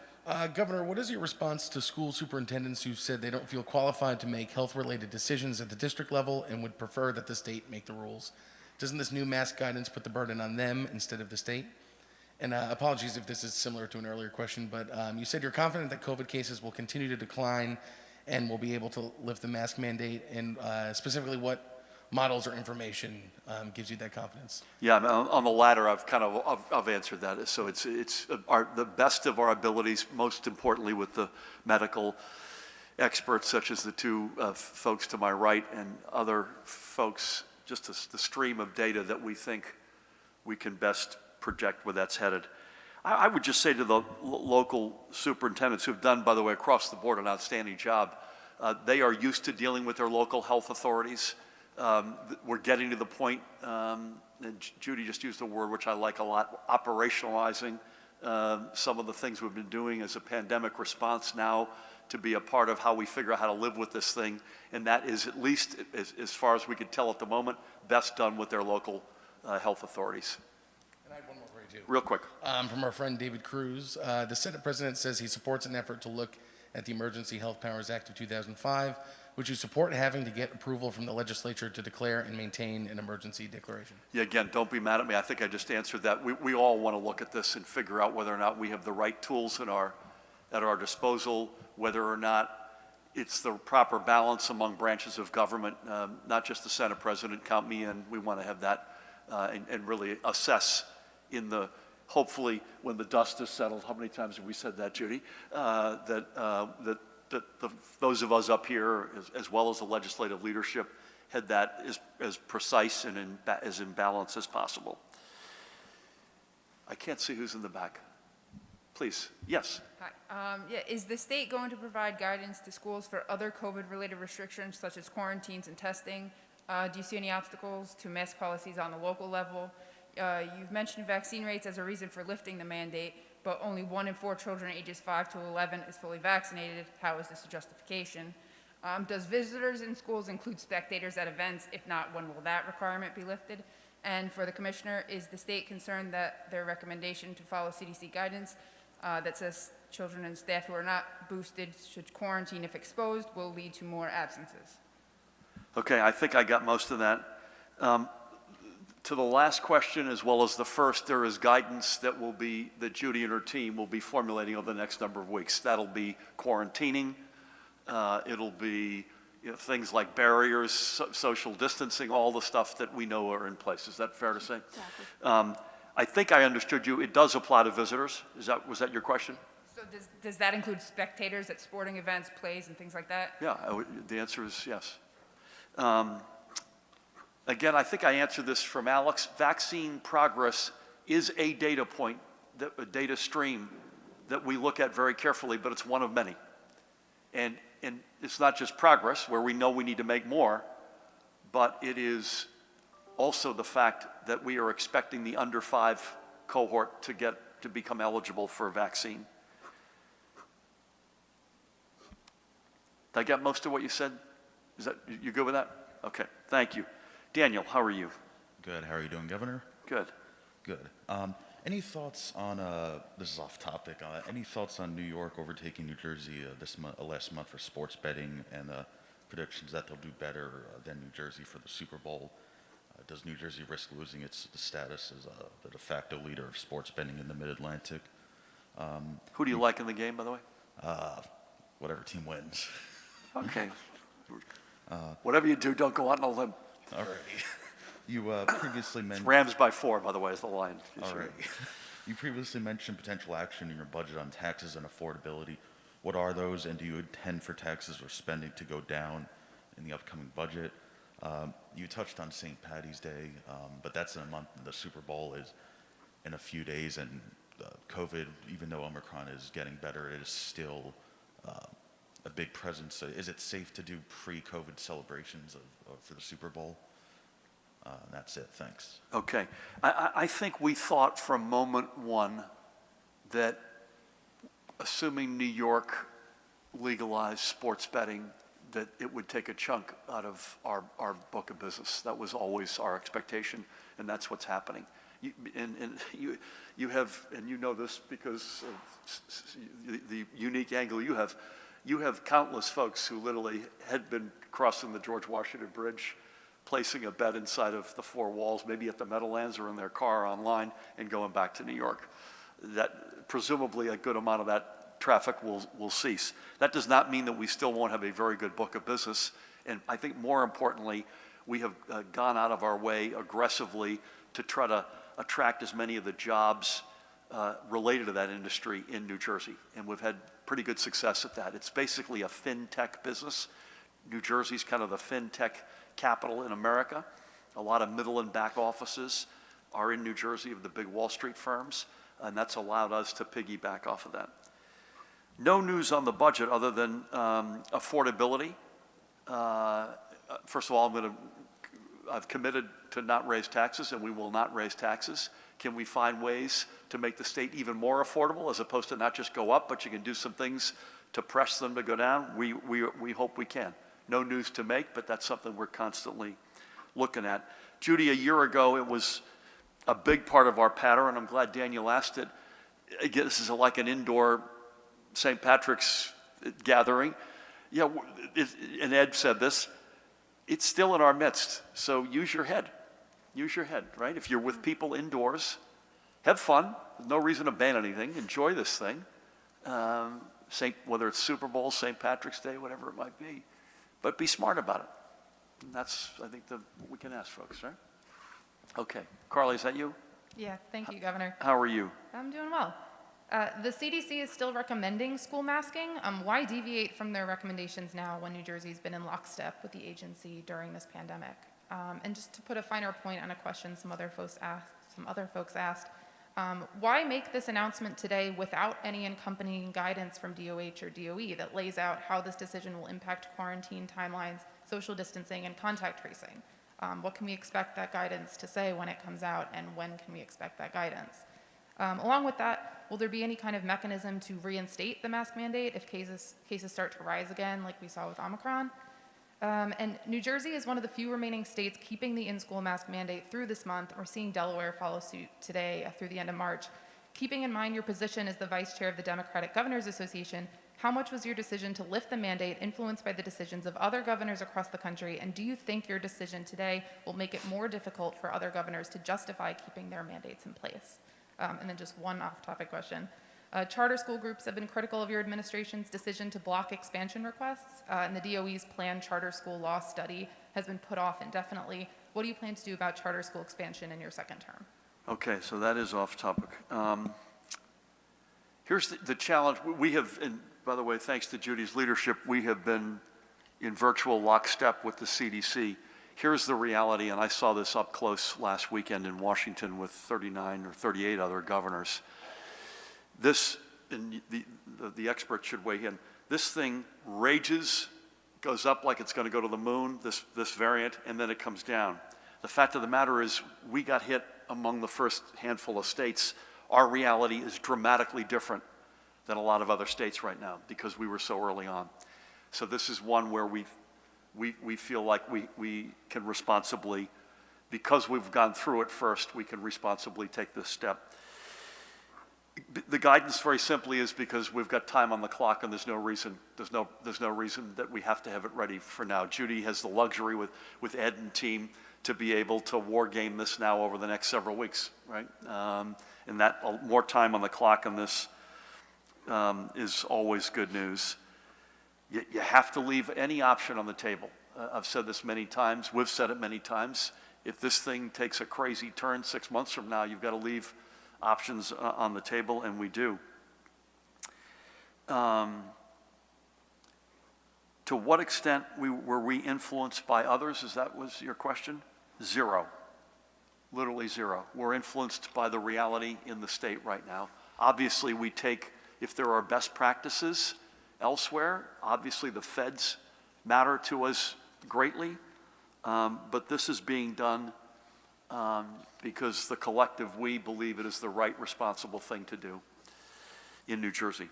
Governor, what is your response to school superintendents who said they don't feel qualified to make health-related decisions at the district level and would prefer that the state make the rules? Doesn't this new mask guidance put the burden on them instead of the state? And apologies if this is similar to an earlier question, but you said you're confident that COVID cases will continue to decline and will be able to lift the mask mandate, and specifically what models or information gives you that confidence? Yeah, on the latter, I've answered that. So it's the best of our abilities, most importantly with the medical experts such as the two folks to my right and other folks, just the stream of data that we think we can best project where that's headed. I would just say to the local superintendents who've done, by the way, across the board an outstanding job, they are used to dealing with their local health authorities. We're getting to the point, and Judy just used a word which I like a lot, operationalizing some of the things we've been doing as a pandemic response now to be a part of how we figure out how to live with this thing. And that is, at least as far as we can tell at the moment, best done with their local health authorities. And I have one more for you, too. Real quick. From our friend David Cruz, the Senate President says he supports an effort to look at the Emergency Health Powers Act of 2005, which you support having to get approval from the legislature to declare and maintain an emergency declaration. Yeah, again, don't be mad at me. I think I just answered that. We all want to look at this and figure out whether or not we have the right tools at our disposal, whether or not it's the proper balance among branches of government, not just the Senate President, count me in. We want to have that and really assess in the, hopefully when the dust is settled, how many times have we said that, Judy? Those of us up here, as well as the legislative leadership, had that as precise and as in balance as possible. I can't see who's in the back. Please, yes. Hi. Yeah, is the state going to provide guidance to schools for other COVID-related restrictions, such as quarantines and testing? Do you see any obstacles to mask policies on the local level? You've mentioned vaccine rates as a reason for lifting the mandate, but only 1 in 4 children ages 5 to 11 is fully vaccinated. How is this a justification? Does visitors in schools include spectators at events? If not, when will that requirement be lifted? And for the commissioner, is the state concerned that their recommendation to follow CDC guidance that says children and staff who are not boosted should quarantine if exposed will lead to more absences? Okay, I think I got most of that. To the last question, as well as the first, there is guidance that Judy and her team will be formulating over the next number of weeks. That'll be quarantining. It'll be things like barriers, social distancing, all the stuff that we know are in place. Is that fair to say? Exactly. I think I understood you. It does apply to visitors. Was that your question? So does that include spectators at sporting events, plays, and things like that? Yeah, the answer is yes. Again, I think I answered this from Alex. Vaccine progress is a data point, a data stream that we look at very carefully, but it's one of many. And it's not just progress, where we know we need to make more, but it is also the fact that we are expecting the under 5 cohort to become eligible for a vaccine. Did I get most of what you said? Is that, you good with that? Okay, thank you. Daniel, how are you? Good. How are you doing, Governor? Good. Good. Any thoughts on, this is off topic, any thoughts on New York overtaking New Jersey last month for sports betting and predictions that they'll do better than New Jersey for the Super Bowl? Does New Jersey risk losing its status as the de facto leader of sports betting in the Mid-Atlantic? Who do you like in the game, by the way? Whatever team wins. Okay. Whatever you do, don't go out on a limb. All right. You previously mentioned... Rams by 4, by the way, is the line. All right. You previously mentioned potential action in your budget on taxes and affordability. What are those, and do you intend for taxes or spending to go down in the upcoming budget? You touched on St. Paddy's Day, but that's in a month, and the Super Bowl is in a few days, and COVID, even though Omicron is getting better, it is still a big presence. Is it safe to do pre-COVID celebrations for the Super Bowl? And that's it. Thanks. Okay. I think we thought from moment one that assuming New York legalized sports betting, that it would take a chunk out of our book of business. That was always our expectation, and that's what's happening. You have, and you know this because of the unique angle you have countless folks who literally had been crossing the George Washington Bridge placing a bet inside of the four walls, maybe at the Meadowlands or in their car online, and going back to New York. That presumably a good amount of that traffic will cease. That does not mean that we still won't have a very good book of business. And I think more importantly, we have gone out of our way aggressively to try to attract as many of the jobs related to that industry in New Jersey. And we've had pretty good success at that. It's basically a fintech business. New Jersey's kind of the fintech capital in America. A lot of middle and back offices are in New Jersey of the big Wall Street firms, and that's allowed us to piggyback off of that. No news on the budget other than affordability. First of all, I've committed to not raise taxes, and we will not raise taxes. Can we find ways to make the state even more affordable as opposed to not just go up, but you can do some things to press them to go down? We hope we can. No news to make, but that's something we're constantly looking at. Judy, a year ago, it was a big part of our pattern, and I'm glad Daniel asked it. Again, this is like an indoor St. Patrick's gathering. Yeah, and Ed said this, it's still in our midst, so use your head. Use your head, right? If you're with people indoors, have fun. There's no reason to ban anything. Enjoy this thing. Whether it's Super Bowl, St. Patrick's Day, whatever it might be. But be smart about it. And that's, I think, what we can ask folks, right? Okay. Carly, is that you? Yeah, thank you, Governor. How are you? I'm doing well. The CDC is still recommending school masking. Why deviate from their recommendations now when New Jersey's been in lockstep with the agency during this pandemic? And just to put a finer point on a question some other folks asked, why make this announcement today without any accompanying guidance from DOH or DOE that lays out how this decision will impact quarantine timelines, social distancing, and contact tracing? What can we expect that guidance to say when it comes out, and when can we expect that guidance? Along with that, will there be any kind of mechanism to reinstate the mask mandate if cases start to rise again, like we saw with Omicron? And New Jersey is one of the few remaining states keeping the in-school mask mandate through this month. We're seeing Delaware follow suit today through the end of March. Keeping in mind your position as the vice chair of the Democratic Governors Association, how much was your decision to lift the mandate influenced by the decisions of other governors across the country? And do you think your decision today will make it more difficult for other governors to justify keeping their mandates in place? And then just one off-topic question. Charter school groups have been critical of your administration's decision to block expansion requests, and the DOE's planned charter school law study has been put off indefinitely. What do you plan to do about charter school expansion in your second term? Okay, so that is off topic. Here's the challenge. We have, and by the way, thanks to Judy's leadership, we have been in virtual lockstep with the CDC. Here's the reality, and I saw this up close last weekend in Washington with 39 or 38 other governors. This, and the experts should weigh in, this thing rages, goes up like it's going to go to the moon, this variant, and then it comes down. The fact of the matter is we got hit among the first handful of states. Our reality is dramatically different than a lot of other states right now because we were so early on. So this is one where we feel like we can responsibly, because we've gone through it first, we can responsibly take this step. The guidance very simply is because we've got time on the clock and there's no reason that we have to have it ready for now. Judy has the luxury with Ed and team to be able to war game this now over the next several weeks, right? And that more time on the clock on this is always good news. You have to leave any option on the table. I've said this many times. We've said it many times. If this thing takes a crazy turn 6 months from now, you've got to leave options on the table, and we do. To what extent were we influenced by others? Was your question? Zero. Literally zero. We're influenced by the reality in the state right now. Obviously, we take, if there are best practices elsewhere, obviously the feds matter to us greatly, but this is being done because the collective we believe it is the right, responsible thing to do in New Jersey.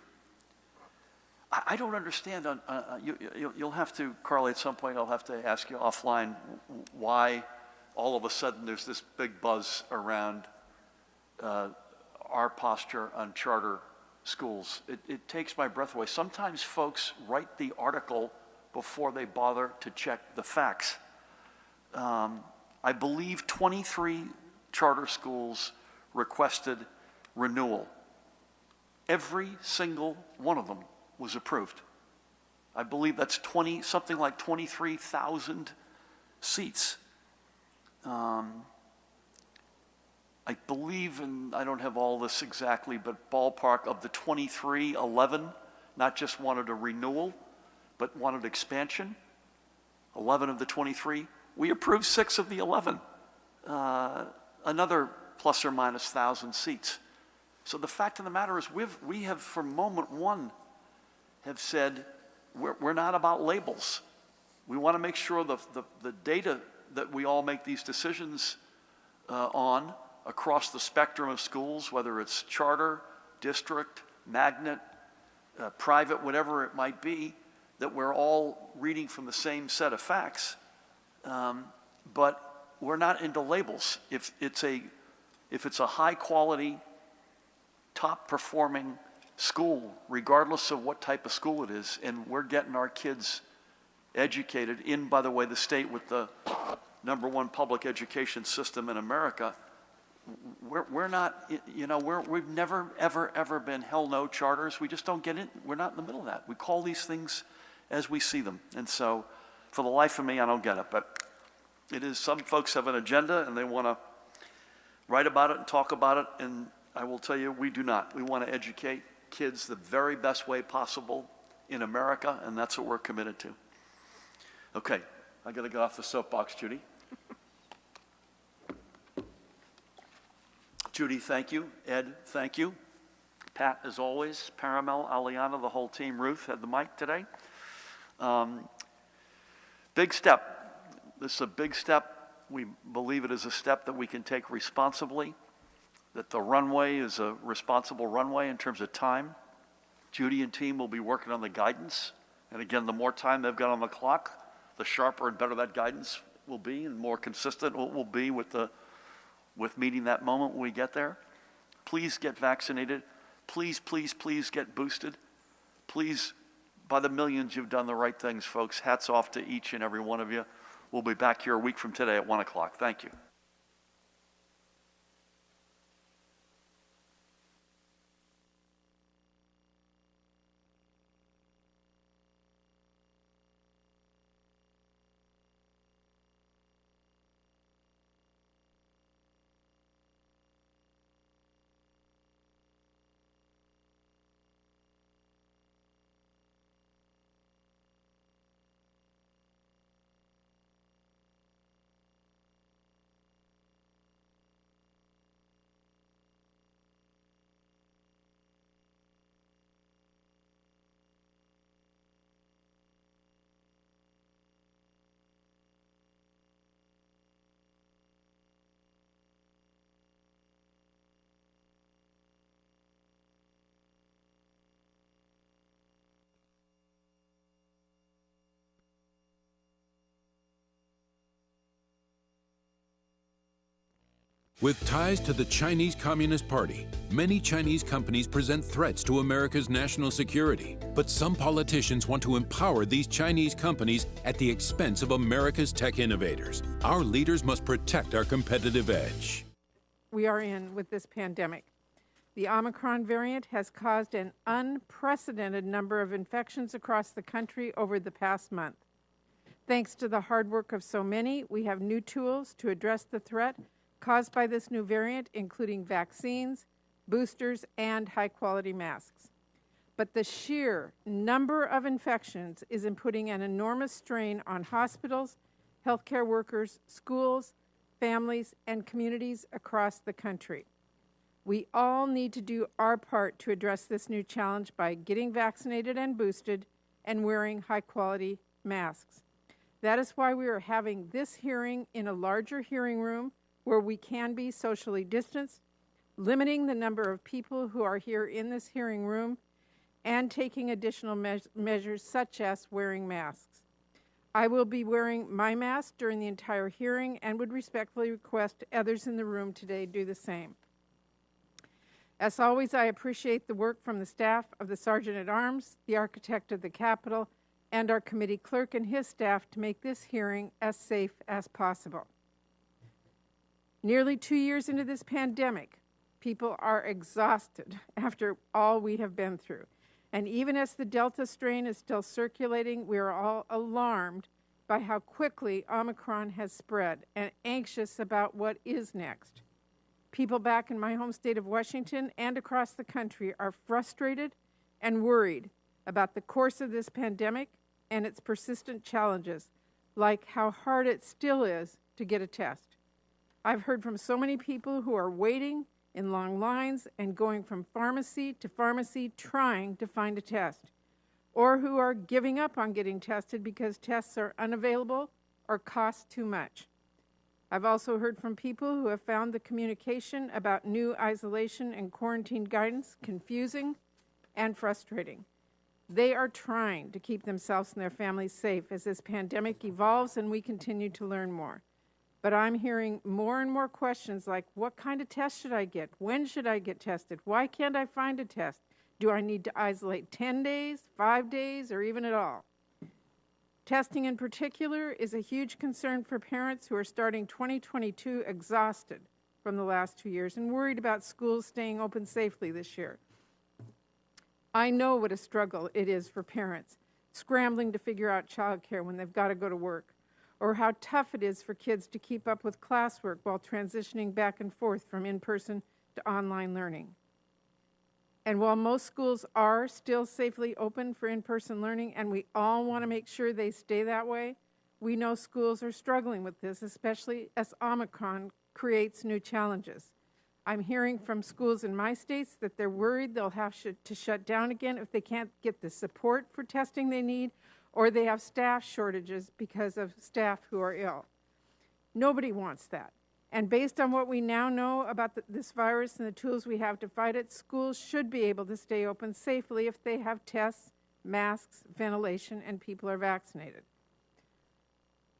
I don't understand. You'll have to, Carly, at some point I'll have to ask you offline why all of a sudden there's this big buzz around our posture on charter schools. It takes my breath away. Sometimes folks write the article before they bother to check the facts. I believe 23 charter schools requested renewal. Every single one of them was approved. I believe that's something like 23,000 seats. I believe, and I don't have all this exactly, but ballpark of the 23, 11 not just wanted a renewal, but wanted expansion. 11 of the 23. We approved 6 of the 11. Another plus or minus 1,000 seats. So the fact of the matter is we have from moment one have said we're not about labels. We want to make sure the data that we all make these decisions on across the spectrum of schools, whether it's charter, district, magnet, private, whatever it might be, that we're all reading from the same set of facts. But we're not into labels. If it's a high quality, top performing school, regardless of what type of school it is, and we're getting our kids educated in, by the way, the state with the #1 public education system in America, we're not, we've never, ever been hell no charters. We just don't get in. We're not in the middle of that. We call these things as we see them. And so for the life of me, I don't get it. But it is, some folks have an agenda and they want to write about it and talk about it. And I will tell you, we do not. We want to educate kids the very best way possible in America, and that's what we're committed to. Okay, I got to get off the soapbox, Judy. Judy, thank you. Ed, thank you. Pat, as always. Paramel, Aliana, the whole team. Ruth had the mic today. Big step. This is a big step. We believe it is a step that we can take responsibly, that the runway is a responsible runway in terms of time. Judy and team will be working on the guidance. And again, the more time they've got on the clock, the sharper and better that guidance will be, and more consistent it will be with meeting that moment when we get there. Please get vaccinated. Please, please, please get boosted. Please, by the millions, you've done the right things, folks. Hats off to each and every one of you. We'll be back here a week from today at 1 o'clock. Thank you. With ties to the Chinese Communist Party, many Chinese companies present threats to America's national security. But some politicians want to empower these Chinese companies at the expense of America's tech innovators. Our leaders must protect our competitive edge. We are in with this pandemic. The Omicron variant has caused an unprecedented number of infections across the country over the past month. Thanks to the hard work of so many, we have new tools to address the threat caused by this new variant, including vaccines, boosters, and high-quality masks. But the sheer number of infections is putting an enormous strain on hospitals, healthcare workers, schools, families, and communities across the country. We all need to do our part to address this new challenge by getting vaccinated and boosted and wearing high-quality masks. That is why we are having this hearing in a larger hearing room where we can be socially distanced, limiting the number of people who are here in this hearing room, and taking additional measures such as wearing masks. I will be wearing my mask during the entire hearing and would respectfully request others in the room today do the same. As always, I appreciate the work from the staff of the Sergeant at Arms, the architect of the Capitol, and our committee clerk and his staff to make this hearing as safe as possible. Nearly 2 years into this pandemic, people are exhausted after all we have been through. And even as the Delta strain is still circulating, we are all alarmed by how quickly Omicron has spread and anxious about what is next. People back in my home state of Washington and across the country are frustrated and worried about the course of this pandemic and its persistent challenges, like how hard it still is to get a test. I've heard from so many people who are waiting in long lines and going from pharmacy to pharmacy trying to find a test, or who are giving up on getting tested because tests are unavailable or cost too much. I've also heard from people who have found the communication about new isolation and quarantine guidance confusing and frustrating. They are trying to keep themselves and their families safe as this pandemic evolves and we continue to learn more. But I'm hearing more and more questions like, what kind of test should I get? When should I get tested? Why can't I find a test? Do I need to isolate 10 days, 5 days, or even at all? Testing in particular is a huge concern for parents who are starting 2022 exhausted from the last 2 years and worried about schools staying open safely this year. I know what a struggle it is for parents scrambling to figure out childcare when they've got to go to work, or how tough it is for kids to keep up with classwork while transitioning back and forth from in-person to online learning. And while most schools are still safely open for in-person learning, and we all want to make sure they stay that way, we know schools are struggling with this, especially as Omicron creates new challenges. I'm hearing from schools in my states that they're worried they'll have to shut down again if they can't get the support for testing they need, or they have staff shortages because of staff who are ill. Nobody wants that. And based on what we now know about this virus and the tools we have to fight it, schools should be able to stay open safely if they have tests, masks, ventilation, and people are vaccinated.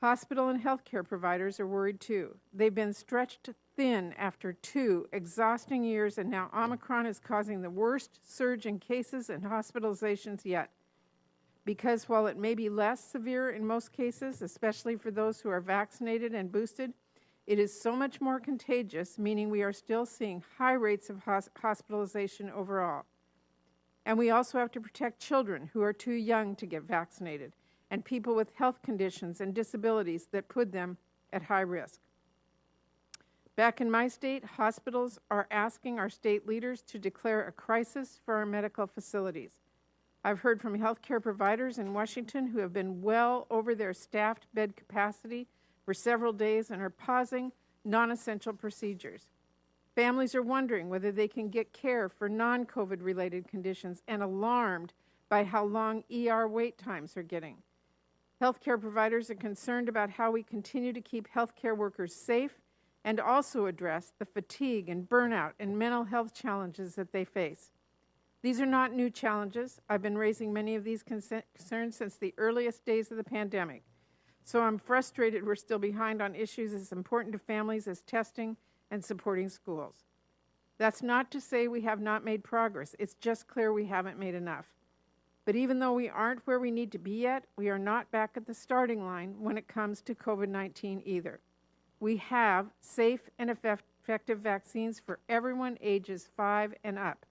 Hospital and healthcare providers are worried too. They've been stretched thin after 2 exhausting years, and now Omicron is causing the worst surge in cases and hospitalizations yet. Because while it may be less severe in most cases, especially for those who are vaccinated and boosted, it is so much more contagious, meaning we are still seeing high rates of hospitalization overall. And we also have to protect children who are too young to get vaccinated, and people with health conditions and disabilities that put them at high risk. Back in my state, hospitals are asking our state leaders to declare a crisis for our medical facilities. I've heard from healthcare providers in Washington who have been well over their staffed bed capacity for several days and are pausing non-essential procedures. Families are wondering whether they can get care for non-COVID related conditions and alarmed by how long ER wait times are getting. Healthcare providers are concerned about how we continue to keep healthcare workers safe and also address the fatigue and burnout and mental health challenges that they face. These are not new challenges. I've been raising many of these concerns since the earliest days of the pandemic. So I'm frustrated we're still behind on issues as important to families as testing and supporting schools. That's not to say we have not made progress. It's just clear we haven't made enough. But even though we aren't where we need to be yet, we are not back at the starting line when it comes to COVID-19 either. We have safe and effective vaccines for everyone ages 5 and up.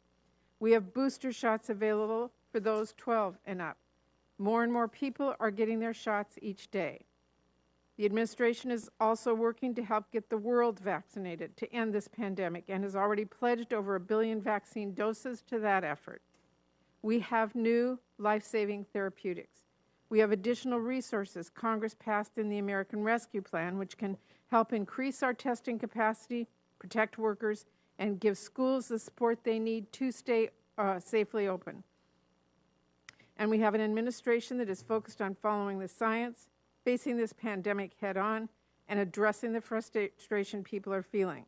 We have booster shots available for those 12 and up. More and more people are getting their shots each day. The administration is also working to help get the world vaccinated to end this pandemic and has already pledged over 1 billion vaccine doses to that effort. We have new life-saving therapeutics. We have additional resources Congress passed in the American Rescue Plan, which can help increase our testing capacity, protect workers, and give schools the support they need to stay safely open. And we have an administration that is focused on following the science, facing this pandemic head-on, and addressing the frustration people are feeling.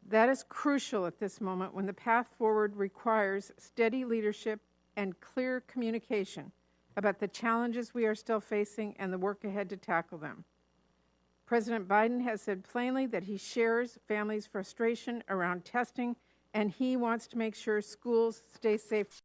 That is crucial at this moment when the path forward requires steady leadership and clear communication about the challenges we are still facing and the work ahead to tackle them. President Biden has said plainly that he shares families' frustration around testing, and he wants to make sure schools stay safe.